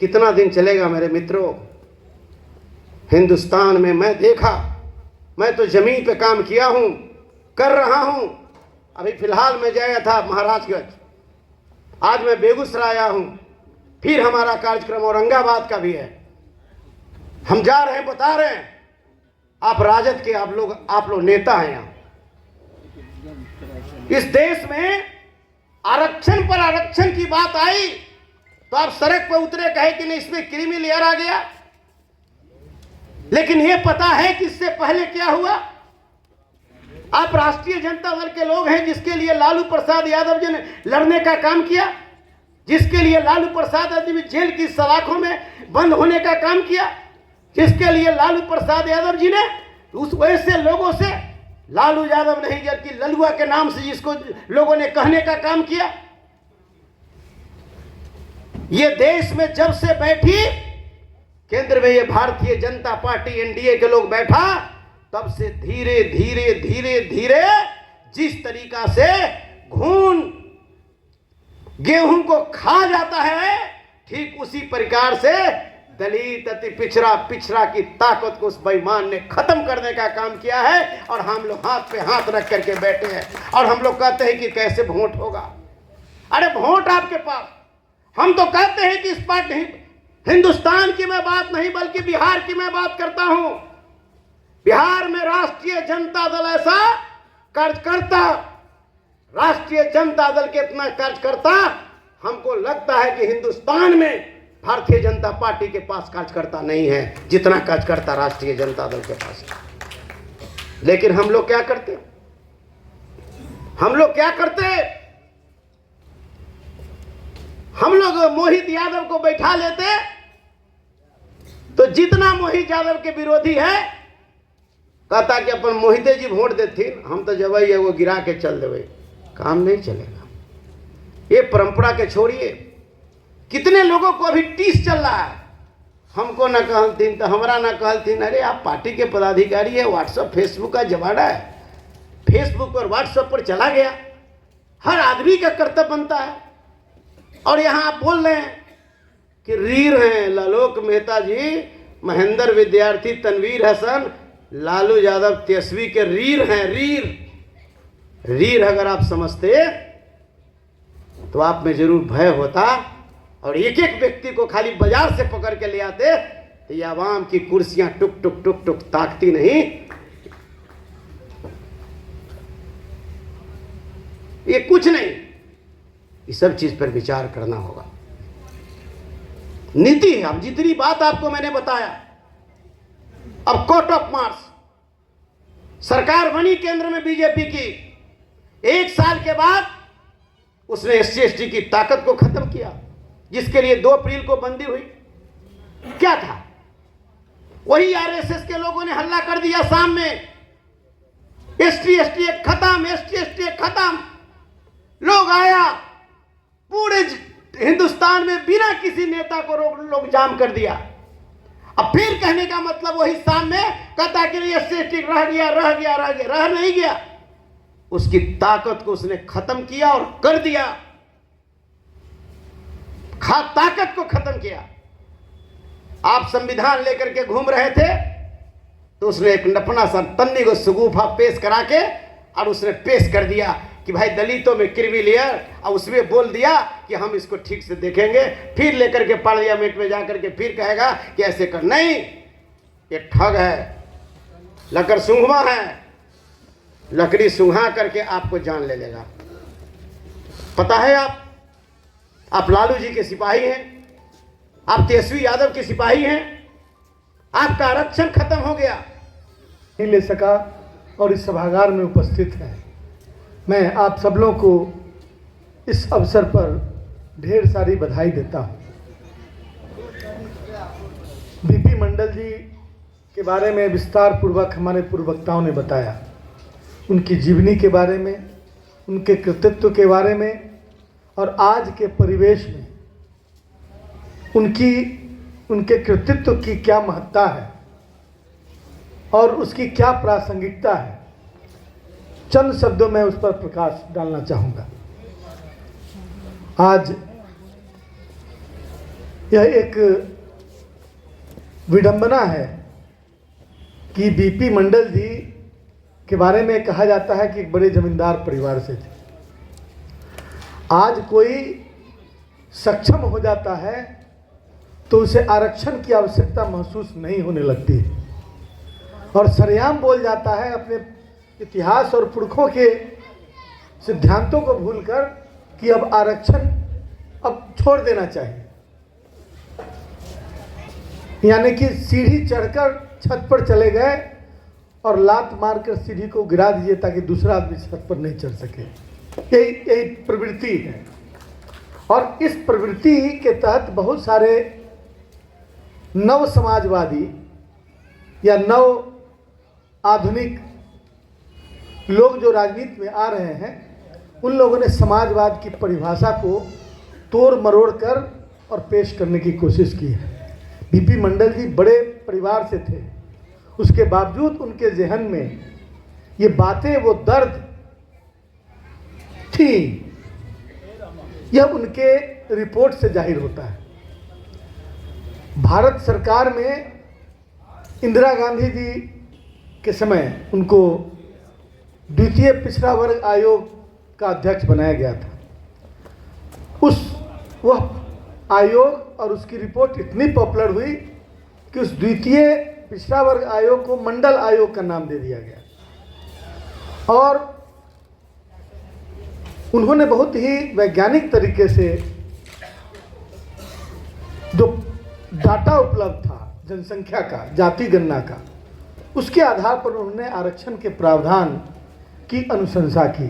कितना दिन चलेगा मेरे मित्रों? हिंदुस्तान में मैं देखा, मैं तो जमीन पे काम किया हूं, कर रहा हूं। अभी फिलहाल मैं गया था महाराजगंज, आज मैं बेगूसराय आया हूं, फिर हमारा कार्यक्रम औरंगाबाद का भी है। हम जा रहे हैं, बता रहे हैं, आप राजद के आप लोग नेता हैं। यहाँ इस देश में आरक्षण पर आरक्षण की बात आई तो आप सड़क पर उतरे, कहे कि नहीं इसमें क्रीमी लेयर आ गया। लेकिन यह पता है कि इससे पहले क्या हुआ? आप राष्ट्रीय जनता दल के लोग हैं, जिसके लिए लालू प्रसाद यादव जी ने लड़ने का काम किया, जिसके लिए लालू प्रसाद यादव जी जेल की सलाखों में बंद होने का काम किया, जिसके लिए लालू प्रसाद यादव जी ने उस वैसे लोगों से, लालू यादव नहीं जबकि ललुआ के नाम से जिसको लोगों ने कहने का काम किया। ये देश में जब से बैठी केंद्र में ये भारतीय जनता पार्टी एनडीए के लोग बैठा, तब से धीरे धीरे धीरे धीरे जिस तरीका से घून गेहूं को खा जाता है, ठीक उसी प्रकार से दलित अति पिछड़ा की ताकत को उस बेईमान ने खत्म करने का काम किया है। और हम लोग हाथ पे हाथ रख करके बैठे हैं और हम लोग कहते हैं कि कैसे वोट होगा। अरे वोट आपके पास, हम तो कहते हैं कि इस बात नहीं, हिंदुस्तान की मैं बात नहीं बल्कि बिहार की मैं बात करता हूं। बिहार में राष्ट्रीय जनता दल ऐसा कार्यकर्ता, राष्ट्रीय जनता दल के इतना कार्यकर्ता, हमको लगता है कि हिंदुस्तान में भारतीय जनता पार्टी के पास कार्यकर्ता नहीं है जितना कार्यकर्ता राष्ट्रीय जनता दल के पास है। लेकिन हम लोग क्या करते, हम लोग क्या करते, हम लोग मोहित यादव को बैठा लेते तो जितना मोहित यादव के विरोधी है कहता कि अपन मोहिते जी वोट देते, हम तो जब ही वो गिरा के चल देवे। काम नहीं चलेगा। ये परंपरा के छोड़िए। कितने लोगों को अभी टीस चल रहा है, हमको न कहलतीन तो हमरा न कहलतीन। अरे आप पार्टी के पदाधिकारी है, व्हाट्सएप फेसबुक का जमाना है, फेसबुक और व्हाट्सएप पर चला गया, हर आदमी का कर्तव्य बनता है। और यहाँ आप बोल रहे हैं कि रीर हैं लालोक मेहता जी, महेंद्र विद्यार्थी, तनवीर हसन, लालू यादव तेजस्वी के रीर हैं। रीर अगर आप समझते तो आप में जरूर भय होता और एक एक व्यक्ति को खाली बाजार से पकड़ के ले आते तो ये आवाम की कुर्सियां टुक टुक टुक टुक ताकती नहीं। ये कुछ नहीं, इस सब चीज पर विचार करना होगा। नीति है। अब जितनी बात आपको मैंने बताया, अब कोर्ट ऑफ मार्च सरकार बनी केंद्र में बीजेपी की, 1 साल के बाद उसने एससी एसटी की ताकत को खत्म किया, जिसके लिए 2 अप्रैल को बंदी हुई। क्या था? वही आरएसएस के लोगों ने हल्ला कर दिया शाम में, एसटी एसटी खत्म, एसटी एसटी खत्म। लोग आया, पूरे हिंदुस्तान में बिना किसी नेता को लोग जाम कर दिया। अब फिर कहने का मतलब वही शाम में कहता कि एससी एसटी रह नहीं गया। उसकी ताकत को उसने खत्म किया और कर दिया, ताकत को खत्म किया। आप संविधान लेकर के घूम रहे थे तो उसने एक नपना सा तन्नी को सुगूफा पेश करा के और उसने पेश कर दिया कि भाई दलितों में क्रीमी लेयर, और उसमें बोल दिया कि हम इसको ठीक से देखेंगे। फिर लेकर के पार्लियामेंट में जाकर के फिर कहेगा कि ऐसे कर, नहीं, ये ठग है, लकड़ सूंघवा है, लकड़ी सूंघा करके आपको जान ले लेगा। पता है आप लालू जी के सिपाही हैं, आप तेजस्वी यादव के सिपाही हैं, आपका आरक्षण खत्म हो गया। नहीं ले सका और इस सभागार में उपस्थित है। मैं आप सब लोगों को इस अवसर पर ढेर सारी बधाई देता हूँ। बीपी मंडल जी के बारे में विस्तार पूर्वक हमारे पूर्ववक्ताओं ने बताया, उनकी जीवनी के बारे में, उनके कृतित्व के बारे में और आज के परिवेश में उनके कृतित्व की क्या महत्ता है और उसकी क्या प्रासंगिकता है, चंद शब्दों में उस पर प्रकाश डालना चाहूँगा। आज यह एक विडंबना है कि बीपी मंडल जी के बारे में कहा जाता है कि एक बड़े जमींदार परिवार से थे। आज कोई सक्षम हो जाता है तो उसे आरक्षण की आवश्यकता महसूस नहीं होने लगती है और सरेआम बोल जाता है अपने इतिहास और पुरखों के सिद्धांतों को भूलकर कि अब आरक्षण अब छोड़ देना चाहिए। यानी कि सीढ़ी चढ़कर छत पर चले गए और लात मारकर सीढ़ी को गिरा दीजिए ताकि दूसरा आदमी छत पर नहीं चढ़ सके। यही प्रवृत्ति है और इस प्रवृत्ति के तहत बहुत सारे नव समाजवादी या नव आधुनिक लोग जो राजनीति में आ रहे हैं, उन लोगों ने समाजवाद की परिभाषा को तोड़ मरोड़ कर और पेश करने की कोशिश की है। बीपी मंडल जी बड़े परिवार से थे, उसके बावजूद उनके जहन में ये बातें, वो दर्द थी, यह उनके रिपोर्ट से जाहिर होता है। भारत सरकार में इंदिरा गांधी जी के समय उनको द्वितीय पिछड़ा वर्ग आयोग का अध्यक्ष बनाया गया था। वह आयोग और उसकी रिपोर्ट इतनी पॉपुलर हुई कि उस द्वितीय पिछड़ा वर्ग आयोग को मंडल आयोग का नाम दे दिया गया और उन्होंने बहुत ही वैज्ञानिक तरीके से जो डाटा उपलब्ध था जनसंख्या का, जाति गणना का, उसके आधार पर उन्होंने आरक्षण के प्रावधान की अनुशंसा की।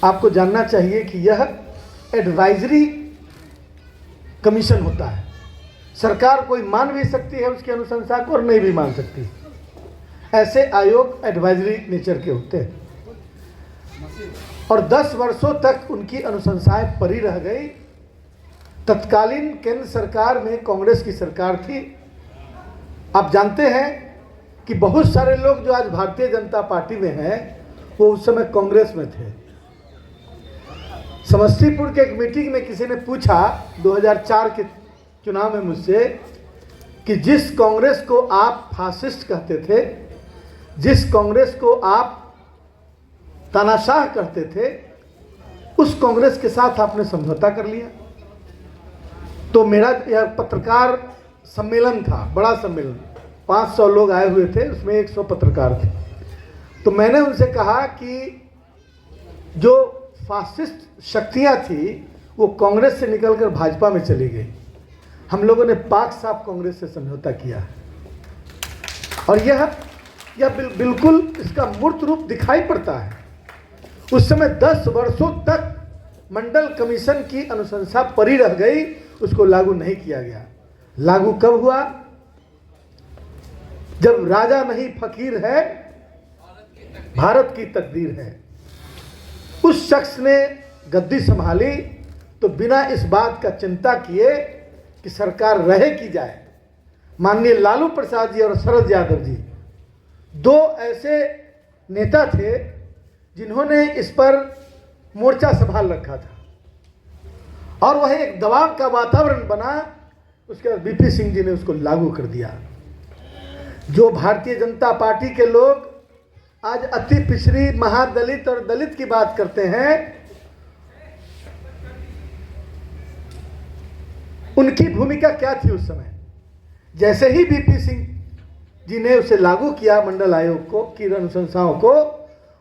आपको जानना चाहिए कि यह एडवाइजरी कमीशन होता है। सरकार कोई मान भी सकती है उसकी अनुशंसा को और नहीं भी मान सकती। ऐसे आयोग एडवाइजरी नेचर के होते हैं और 10 वर्षों तक उनकी अनुशंसाएं परी रह गई। तत्कालीन केंद्र सरकार में कांग्रेस की सरकार थी। आप जानते हैं कि बहुत सारे लोग जो आज भारतीय जनता पार्टी में हैं वो उस समय कांग्रेस में थे। समस्तीपुर के एक मीटिंग में किसी ने पूछा 2004 के चुनाव में मुझसे कि जिस कांग्रेस को आप फासिस्ट कहते थे, जिस कांग्रेस को आप तानाशाह कहते थे, उस कांग्रेस के साथ आपने समझौता कर लिया। तो मेरा यह पत्रकार सम्मेलन था, बड़ा सम्मेलन, 500 लोग आए हुए थे, उसमें 100 पत्रकार थे। तो मैंने उनसे कहा कि जो फासिस्ट शक्तियां थी वो कांग्रेस से निकलकर भाजपा में चली गई। हम लोगों ने पाक साफ कांग्रेस से समझौता किया और यह बिल्कुल इसका मूर्त रूप दिखाई पड़ता है। उस समय 10 वर्षों तक मंडल कमीशन की अनुशंसा परी रह गई, उसको लागू नहीं किया गया। लागू कब हुआ? जब राजा नहीं फकीर है, भारत की तकदीर है। उस शख्स ने गद्दी संभाली तो बिना इस बात का चिंता किए कि सरकार रहे की जाए, माननीय लालू प्रसाद जी और शरद यादव जी 2 ऐसे नेता थे जिन्होंने इस पर मोर्चा संभाल रखा था और वह एक दबाव का वातावरण बना। उसके बाद बीपी सिंह जी ने उसको लागू कर दिया। जो भारतीय जनता पार्टी के लोग आज अति पिछड़ी, महादलित और दलित की बात करते हैं, उनकी भूमिका क्या थी उस समय? जैसे ही बीपी सिंह जी ने उसे लागू किया मंडल आयोग को की अनुशंसाओं को,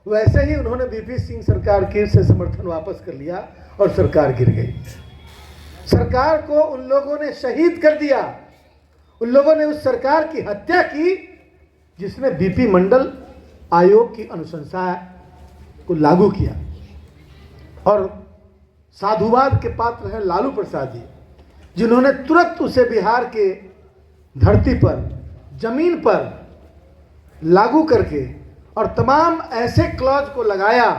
वैसे ही उन्होंने बीपी सिंह सरकार के से समर्थन वापस कर लिया और सरकार गिर गई। सरकार को उन लोगों ने शहीद कर दिया। उन लोगों ने उस सरकार की हत्या की जिसने बीपी मंडल आयोग की अनुशंसा को लागू किया। और साधुवाद के पात्र हैं लालू प्रसाद जी, जिन्होंने तुरंत उसे बिहार के धरती पर, जमीन पर लागू करके और तमाम ऐसे क्लॉज को लगाया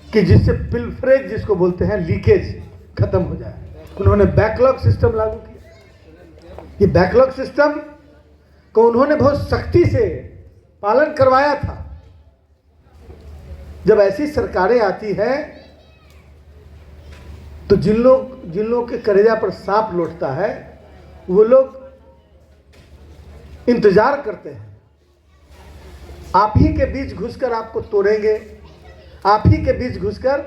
कि जिससे पिलफरेज, जिसको बोलते हैं लीकेज, खत्म हो जाए। उन्होंने बैकलॉग सिस्टम लागू किया। ये बैकलॉग सिस्टम को उन्होंने बहुत सख्ती से पालन करवाया था जब ऐसी सरकारें आती हैं तो जिन लोग के कलेजा पर सांप लौटता है वो लोग इंतजार करते हैं, आप ही के बीच घुसकर आपको तोड़ेंगे, आप ही के बीच घुसकर,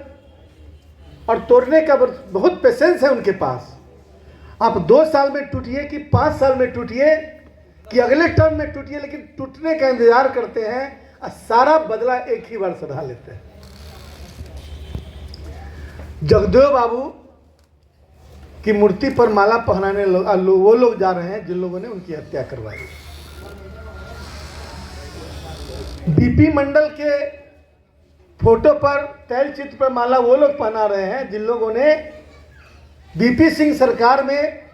और तोड़ने का बहुत पेशेंस है उनके पास। आप 2 साल में टूटिए कि 5 साल में टूटिए कि अगले टर्म में टूटिए, लेकिन टूटने का इंतजार करते हैं और सारा बदला एक ही बार सधा लेते हैं। जगदेव बाबू की मूर्ति पर माला पहनाने वो लोग जा रहे हैं जिन लोगों ने उनकी हत्या करवाई। बीपी मंडल के फोटो पर तैल चित्र पर माला वो लोग पहना रहे हैं जिन लोगों ने बीपी सिंह सरकार में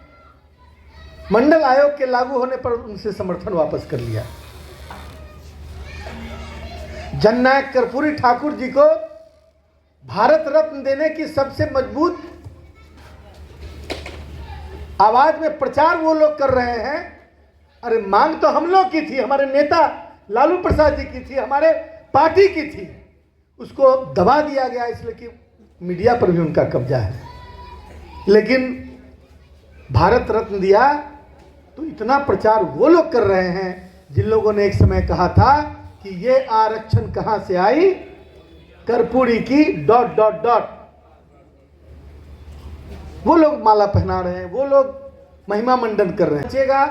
मंडल आयोग के लागू होने पर उनसे समर्थन वापस कर लिया। जननायक कर्पूरी ठाकुर जी को भारत रत्न देने की सबसे मजबूत आवाज में प्रचार वो लोग कर रहे हैं। अरे मांग तो हम लोग की थी, हमारे नेता लालू प्रसाद जी की थी, हमारे पार्टी की थी, उसको दबा दिया गया इसलिए कि मीडिया पर भी उनका कब्जा है। लेकिन भारत रत्न दिया तो इतना प्रचार वो लोग कर रहे हैं जिन लोगों ने एक समय कहा था कि ये आरक्षण कहां से आई, कर्पूरी की ... वो लोग माला पहना रहे हैं, वो लोग महिमा मंडन कर रहे हैं। बचेगा,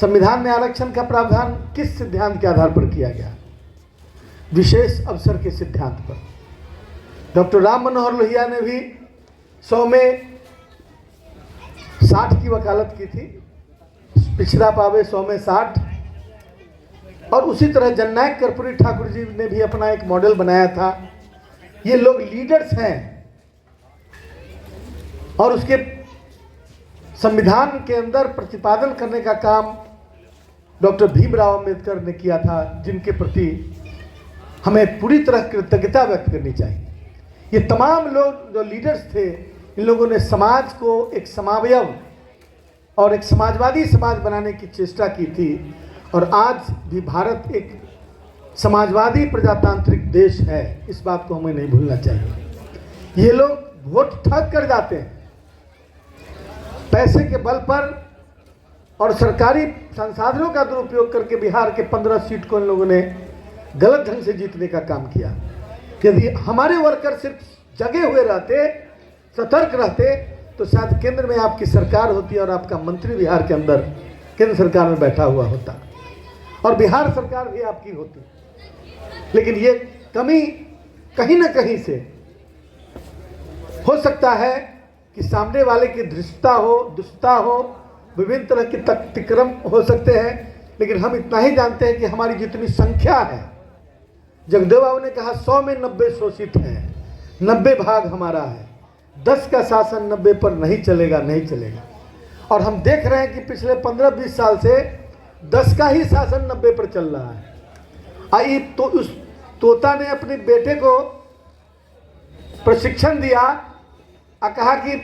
संविधान में आरक्षण का प्रावधान किस सिद्धांत के आधार पर किया गया? विशेष अवसर के सिद्धांत पर। डॉक्टर राम मनोहर लोहिया ने भी 100 में 60 की वकालत की थी, पिछड़ा पावे 100 में 60। और उसी तरह जननायक कर्पूरी ठाकुर जी ने भी अपना एक मॉडल बनाया था। ये लोग लीडर्स हैं और उसके संविधान के अंदर प्रतिपादन करने का काम डॉक्टर भीमराव अंबेडकर ने किया था, जिनके प्रति हमें पूरी तरह कृतज्ञता व्यक्त करनी चाहिए। ये तमाम लोग जो लीडर्स थे, इन लोगों ने समाज को एक समावयव और एक समाजवादी समाज बनाने की चेष्टा की थी। और आज भी भारत एक समाजवादी प्रजातांत्रिक देश है, इस बात को हमें नहीं भूलना चाहिए। ये लोग वोट ठग कर जाते हैं पैसे के बल पर और सरकारी संसाधनों का दुरुपयोग करके। बिहार के 15 सीट को इन लोगों ने गलत ढंग से जीतने का काम किया। यदि हमारे वर्कर सिर्फ जगे हुए रहते, सतर्क रहते, तो शायद केंद्र में आपकी सरकार होती और आपका मंत्री बिहार के अंदर केंद्र सरकार में बैठा हुआ होता और बिहार सरकार भी आपकी होती। लेकिन ये कमी कहीं ना कहीं से हो सकता है कि सामने वाले की धृष्टता हो, दुष्टता हो, विभिन्न तरह के तकतिक्रम हो सकते हैं। लेकिन हम इतना ही जानते हैं कि हमारी जितनी संख्या है, जगदेव बाबू ने कहा 100 में 90 शोषित हैं, 90 भाग हमारा है, 10 का शासन 90 पर नहीं चलेगा, नहीं चलेगा। और हम देख रहे हैं कि पिछले 15-20 साल से 10 का ही शासन 90 पर चल रहा है। आई तो उस तोता ने अपने बेटे को प्रशिक्षण दिया और कहा कि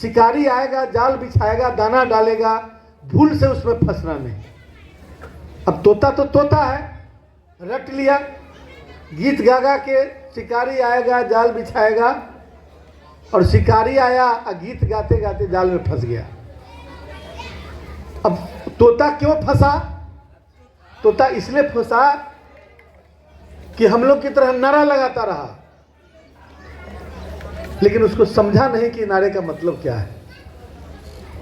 शिकारी आएगा, जाल बिछाएगा, दाना डालेगा, भूल से उसमें फंसना नहीं। अब तोता तो तोता है, रट लिया, गीत गा के शिकारी आएगा, जाल बिछाएगा, और शिकारी आया और गीत गाते गाते जाल में फंस गया। अब तोता क्यों फंसा? तोता इसलिए फंसा कि हम लोग की तरह नारा लगाता रहा, लेकिन उसको समझा नहीं कि नारे का मतलब क्या है।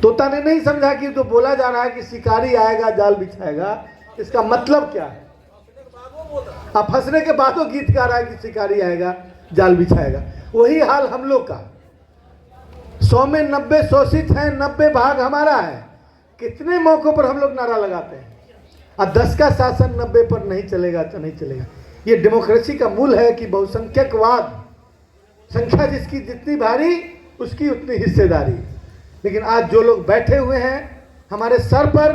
तोता ने नहीं समझा कि जो बोला जा रहा है कि शिकारी आएगा, जाल बिछाएगा, इसका मतलब क्या है। अब फंसने के बाद वो गीत गा रहा है कि शिकारी आएगा, जाल बिछाएगा। वही हाल हम लोग का। 100 में 90 शोषित हैं, 90 भाग हमारा है। कितने मौकों पर हम लोग नारा लगाते हैं, और 10 का शासन 90 पर नहीं चलेगा तो नहीं चलेगा। ये डेमोक्रेसी का मूल है कि बहुसंख्यकवाद, संख्या जिसकी जितनी भारी उसकी उतनी हिस्सेदारी। लेकिन आज जो लोग बैठे हुए हैं हमारे सर पर,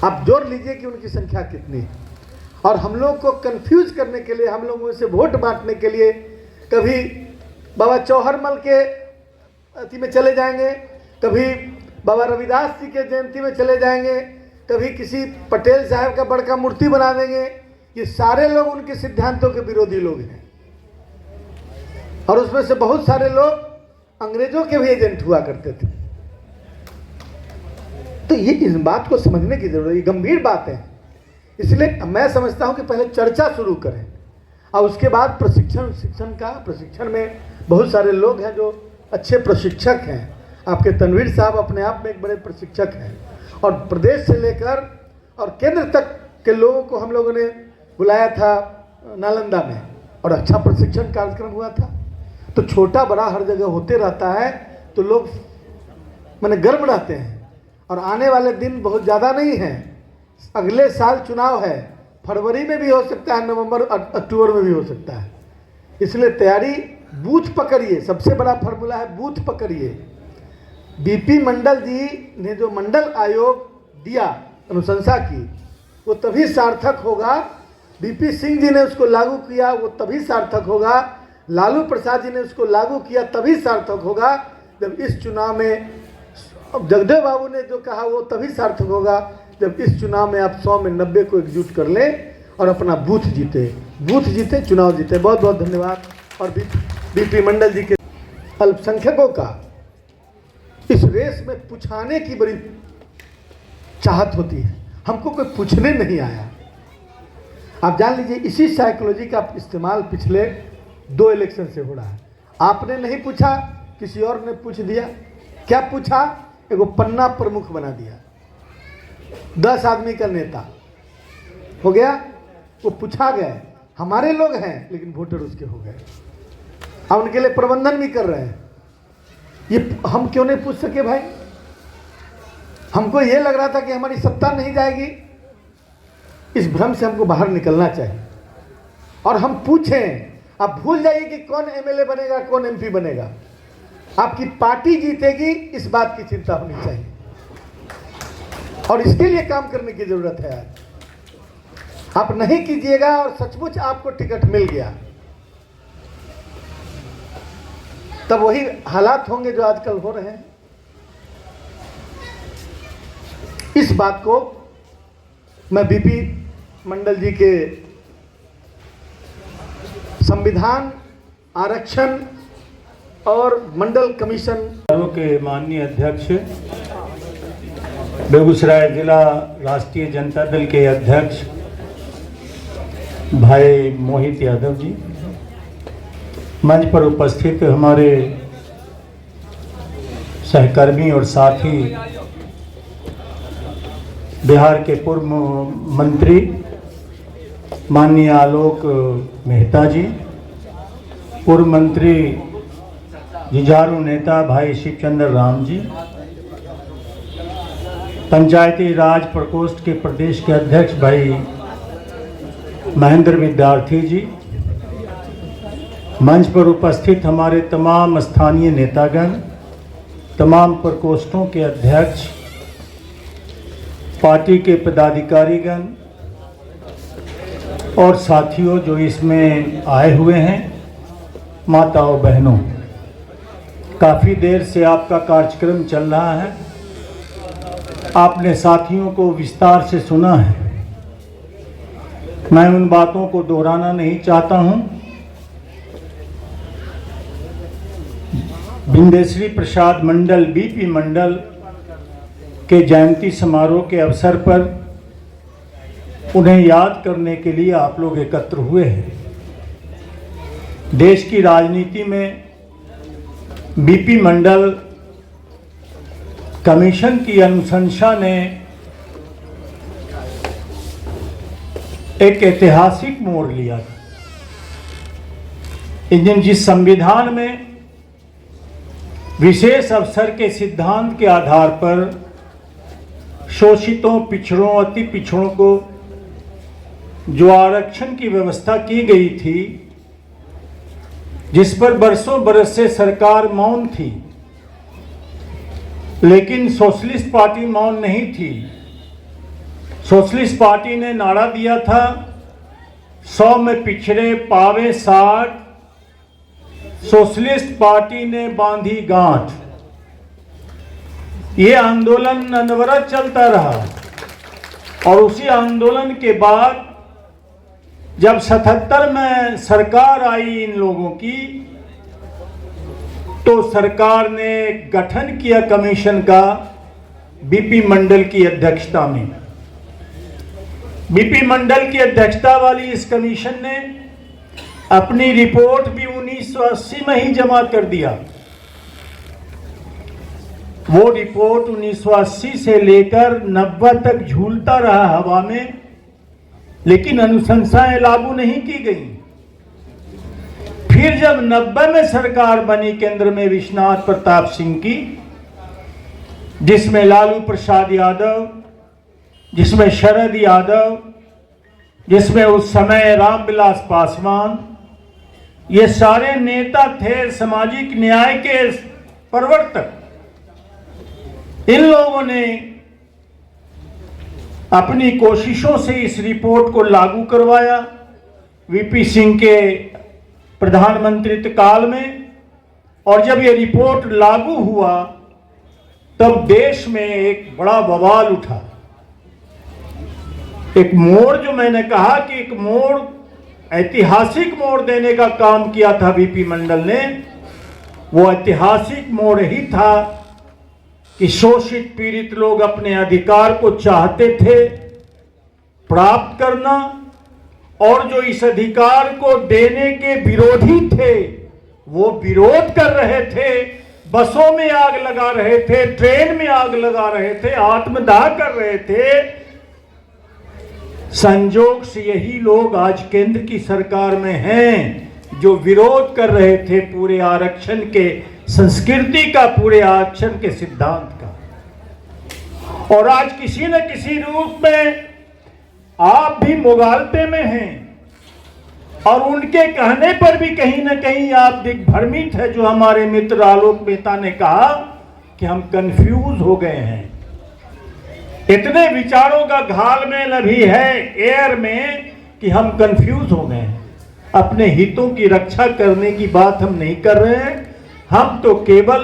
आप जोड़ लीजिए कि उनकी संख्या कितनी है। और हम लोग को कंफ्यूज करने के लिए, हम लोगों से वोट बांटने के लिए कभी बाबा चौहरमल के अति में चले जाएंगे, कभी बाबा रविदास जी के जयंती में चले जाएंगे, कभी किसी पटेल साहब का बड़का मूर्ति बना देंगे। ये सारे लोग उनके सिद्धांतों के विरोधी लोग हैं, और उसमें से बहुत सारे लोग अंग्रेजों के भी एजेंट हुआ करते थे। तो ये इस बात को समझने की जरूरत है, ये गंभीर बात है। इसलिए मैं समझता हूं कि पहले चर्चा शुरू करें और उसके बाद प्रशिक्षण में बहुत सारे लोग हैं जो अच्छे प्रशिक्षक हैं। आपके तनवीर साहब अपने आप में एक बड़े प्रशिक्षक हैं, और प्रदेश से लेकर और केंद्र तक के लोगों को हम लोगों ने बुलाया था नालंदा में, और अच्छा प्रशिक्षण कार्यक्रम हुआ था। तो छोटा बड़ा हर जगह होते रहता है, तो लोग माने गर्म रहते हैं। और आने वाले दिन बहुत ज़्यादा नहीं है, अगले साल चुनाव है, फरवरी में भी हो सकता है, नवंबर अक्टूबर में भी हो सकता है। इसलिए तैयारी, बूथ पकड़िए, सबसे बड़ा फार्मूला है बूथ पकड़िए। बीपी मंडल जी ने जो मंडल आयोग दिया अनुशंसा की, वो तभी सार्थक होगा। बीपी सिंह जी ने उसको लागू किया, वो तभी सार्थक होगा। लालू प्रसाद जी ने उसको लागू किया, तभी सार्थक होगा। जब इस चुनाव में जगदेव बाबू ने जो कहा, वो तभी सार्थक होगा जब इस चुनाव में आप 100 में 90 को एकजुट कर लें और अपना बूथ जीते, चुनाव जीते। बहुत बहुत धन्यवाद। और बीपी मंडल जी के अल्पसंख्यकों का इस रेस में पूछाने की बड़ी चाहत होती है, हमको कोई पूछने नहीं आया। आप जान लीजिए, इसी साइकोलॉजी का इस्तेमाल पिछले 2 इलेक्शन से हो रहा है। आपने नहीं पूछा, किसी और ने पूछ दिया। क्या पूछा? एगो पन्ना प्रमुख बना दिया, 10 आदमी का नेता हो गया। वो पूछा गए, हमारे लोग हैं लेकिन वोटर उसके हो गए, अब उनके लिए प्रबंधन भी कर रहे हैं। ये हम क्यों नहीं पूछ सके भाई? हमको ये लग रहा था कि हमारी सत्ता नहीं जाएगी। इस भ्रम से हमको बाहर निकलना चाहिए और हम पूछें। आप भूल जाइए कि कौन एमएलए बनेगा, कौन एमपी बनेगा। आपकी पार्टी जीतेगी, इस बात की चिंता होनी चाहिए, और इसके लिए काम करने की जरूरत है। आज आप नहीं कीजिएगा और सचमुच आपको टिकट मिल गया, तब वही हालात होंगे जो आजकल हो रहे हैं। इस बात को मैं बीपी मंडल जी के संविधान, आरक्षण और मंडल कमीशन के माननीय अध्यक्ष, बेगूसराय जिला राष्ट्रीय जनता दल के अध्यक्ष भाई मोहित यादव जी, मंच पर उपस्थित हमारे सहकर्मी और साथी, बिहार के पूर्व मंत्री माननीय आलोक मेहता जी, पूर्व मंत्री जुझारू नेता भाई शिवचंद्र राम जी, पंचायती राज प्रकोष्ठ के प्रदेश के अध्यक्ष भाई महेंद्र विद्यार्थी जी, मंच पर उपस्थित हमारे तमाम स्थानीय नेतागण, तमाम प्रकोष्ठों के अध्यक्ष, पार्टी के पदाधिकारीगण और साथियों जो इसमें आए हुए हैं, माताओं बहनों, काफ़ी देर से आपका कार्यक्रम चल रहा है। आपने साथियों को विस्तार से सुना है, मैं उन बातों को दोहराना नहीं चाहता हूं। बिंदेश्वरी प्रसाद मंडल, बीपी मंडल के जयंती समारोह के अवसर पर उन्हें याद करने के लिए आप लोग एकत्र हुए हैं। देश की राजनीति में बीपी मंडल कमीशन की अनुशंसा ने एक ऐतिहासिक मोड़ लिया था। जिस संविधान में विशेष अवसर के सिद्धांत के आधार पर शोषितों, पिछड़ों, अति पिछड़ों को जो आरक्षण की व्यवस्था की गई थी, जिस पर बरसों बरस से सरकार मौन थी, लेकिन सोशलिस्ट पार्टी मौन नहीं थी। सोशलिस्ट पार्टी ने नारा दिया था, 100 में पिछड़े पावे 60। सोशलिस्ट पार्टी ने बांधी गांठ। ये आंदोलन अनवरत चलता रहा और उसी आंदोलन के बाद जब 77 में सरकार आई इन लोगों की, तो सरकार ने गठन किया कमीशन का बीपी मंडल की अध्यक्षता में। बीपी मंडल की अध्यक्षता वाली इस कमीशन ने अपनी रिपोर्ट भी 1980 में ही जमा कर दिया। वो रिपोर्ट 1980 से लेकर 90 तक झूलता रहा हवा में, लेकिन अनुशंसाएं लागू नहीं की गई। फिर जब 90 में सरकार बनी केंद्र में विश्वनाथ प्रताप सिंह की, जिसमें लालू प्रसाद यादव, जिसमें शरद यादव, जिसमें उस समय रामविलास पासवान, ये सारे नेता थे सामाजिक न्याय के प्रवर्तक। इन लोगों ने अपनी कोशिशों से इस रिपोर्ट को लागू करवाया वीपी सिंह के प्रधानमंत्रित्व काल में। और जब ये रिपोर्ट लागू हुआ तब देश में एक बड़ा बवाल उठा। एक मोड़, जो मैंने कहा कि एक मोड़, ऐतिहासिक मोड़ देने का काम किया था बीपी मंडल ने, वो ऐतिहासिक मोड़ ही था कि शोषित पीड़ित लोग अपने अधिकार को चाहते थे प्राप्त करना, और जो इस अधिकार को देने के विरोधी थे वो विरोध कर रहे थे, बसों में आग लगा रहे थे, ट्रेन में आग लगा रहे थे, आत्मदाह कर रहे थे। संजोग से यही लोग आज केंद्र की सरकार में हैं जो विरोध कर रहे थे पूरे आरक्षण के संस्कृति का, पूरे आरक्षण के सिद्धांत का। और आज किसी न किसी रूप में आप भी मुगालते में हैं, और उनके कहने पर भी कहीं न कहीं आप दिग्भ्रमित है। जो हमारे मित्र आलोक मेहता ने कहा कि हम कंफ्यूज हो गए हैं, इतने विचारों का घालमेल अभी है एयर में कि हम कंफ्यूज हो गए हैं। अपने हितों की रक्षा करने की बात हम नहीं कर रहे हैं, हम तो केवल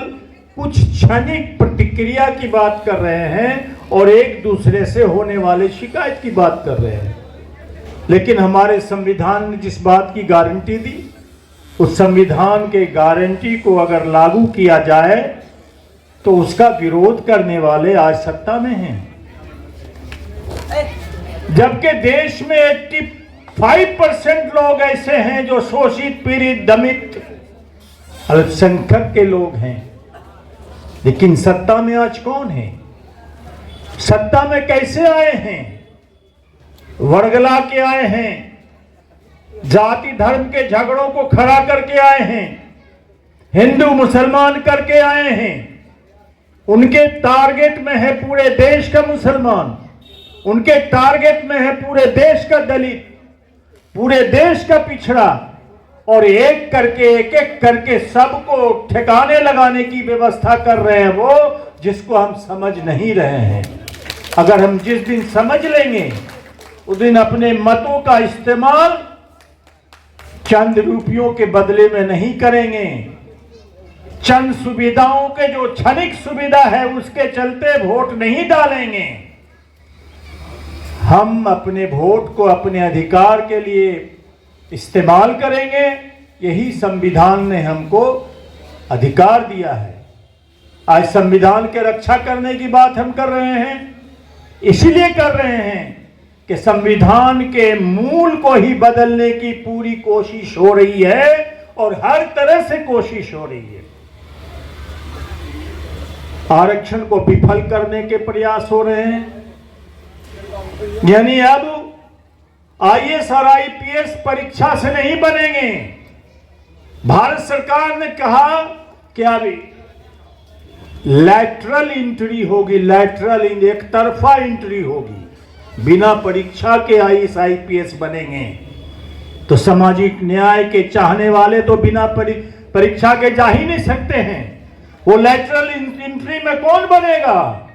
कुछ क्षणिक प्रतिक्रिया की बात कर रहे हैं और एक दूसरे से होने वाले शिकायत की बात कर रहे हैं। लेकिन हमारे संविधान ने जिस बात की गारंटी दी, उस संविधान के गारंटी को अगर लागू किया जाए तो उसका विरोध करने वाले आज सत्ता में हैं। जबकि देश में 85% लोग ऐसे हैं जो शोषित, पीड़ित, दमित, अल्पसंख्यक के लोग हैं। लेकिन सत्ता में आज कौन है? सत्ता में कैसे आए हैं? वर्गला के आए हैं, जाति धर्म के झगड़ों को खड़ा करके आए हैं, हिंदू मुसलमान करके आए हैं। उनके टारगेट में है पूरे देश का मुसलमान, उनके टारगेट में है पूरे देश का दलित, पूरे देश का पिछड़ा, और एक एक करके सबको ठिकाने लगाने की व्यवस्था कर रहे हैं वो, जिसको हम समझ नहीं रहे हैं। अगर हम जिस दिन समझ लेंगे उस दिन अपने मतों का इस्तेमाल चंद रुपयों के बदले में नहीं करेंगे। चंद सुविधाओं के जो क्षणिक सुविधा है उसके चलते वोट नहीं डालेंगे। हम अपने वोट को अपने अधिकार के लिए इस्तेमाल करेंगे। यही संविधान ने हमको अधिकार दिया है। आज संविधान के रक्षा करने की बात हम कर रहे हैं, इसलिए कर रहे हैं कि संविधान के मूल को ही बदलने की पूरी कोशिश हो रही है और हर तरह से कोशिश हो रही है। आरक्षण को विफल करने के प्रयास हो रहे हैं। यानी अब आईएएस और आईपीएस परीक्षा से नहीं बनेंगे। भारत सरकार ने कहा कि अभी लैटरल एंट्री होगी, लैटरल एक तरफा एंट्री होगी, बिना परीक्षा के आईएएस आईपीएस बनेंगे। तो सामाजिक न्याय के चाहने वाले तो बिना परीक्षा के जा ही नहीं सकते हैं। वो लैटरल एंट्री में कौन बनेगा?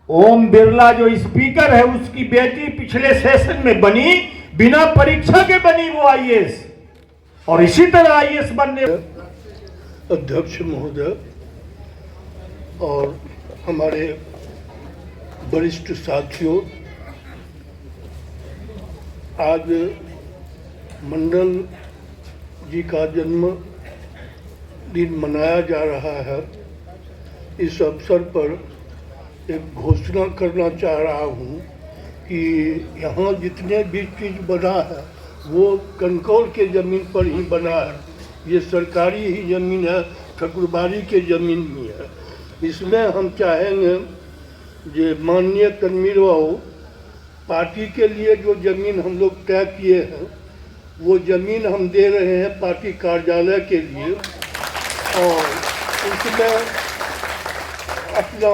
ओम बिरला जो स्पीकर है उसकी बेटी पिछले सेशन में बनी, बिना परीक्षा के बनी वो आईएएस, और इसी तरह आईएएस बनने। अध्यक्ष महोदय और हमारे वरिष्ठ साथियों, आज मंडल जी का जन्म दिन मनाया जा रहा है। इस अवसर पर एक घोषणा करना चाह रहा हूँ कि यहाँ जितने भी चीज़ बना है वो कनकौर के ज़मीन पर ही बना है। ये सरकारी ही ज़मीन है, ठकुरबाड़ी के ज़मीन भी है। इसमें हम चाहेंगे जो माननीय तनवीर बाबू पार्टी के लिए जो ज़मीन हम लोग तय किए हैं वो ज़मीन हम दे रहे हैं पार्टी कार्यालय के लिए, और उसमें अपना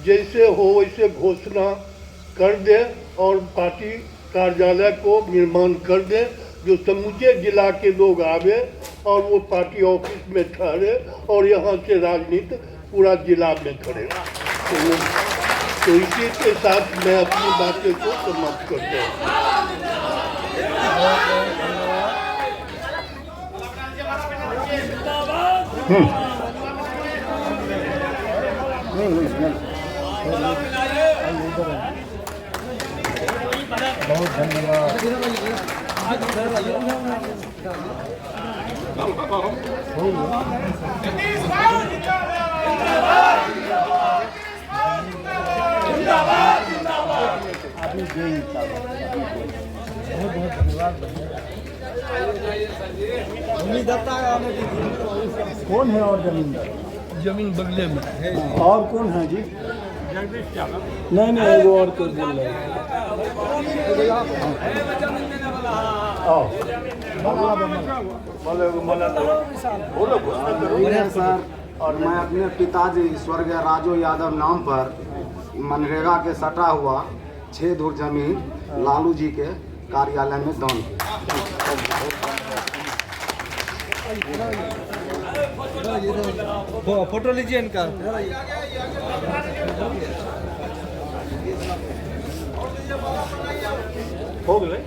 जैसे हो वैसे घोषणा कर दें और पार्टी कार्यालय को निर्माण कर दें, जो समूचे जिला के लोग आवे और वो पार्टी ऑफिस में ठहरे और यहाँ से राजनीति पूरा जिला में करे। तो इसी के साथ मैं अपनी बातें को समाप्त करता हूँ। बहुत धन्यवाद। कौन है और जमीन बगले में और कौन है जी? नहीं नहीं, वो और कोई बोल रहे हैं। सर, और मैं अपने पिताजी स्वर्गीय राजू यादव नाम पर मनरेगा के सटा हुआ 6 धुर जमीन लालू जी के कार्यालय में दान की। फोटो लीजिए इनका। हो गए।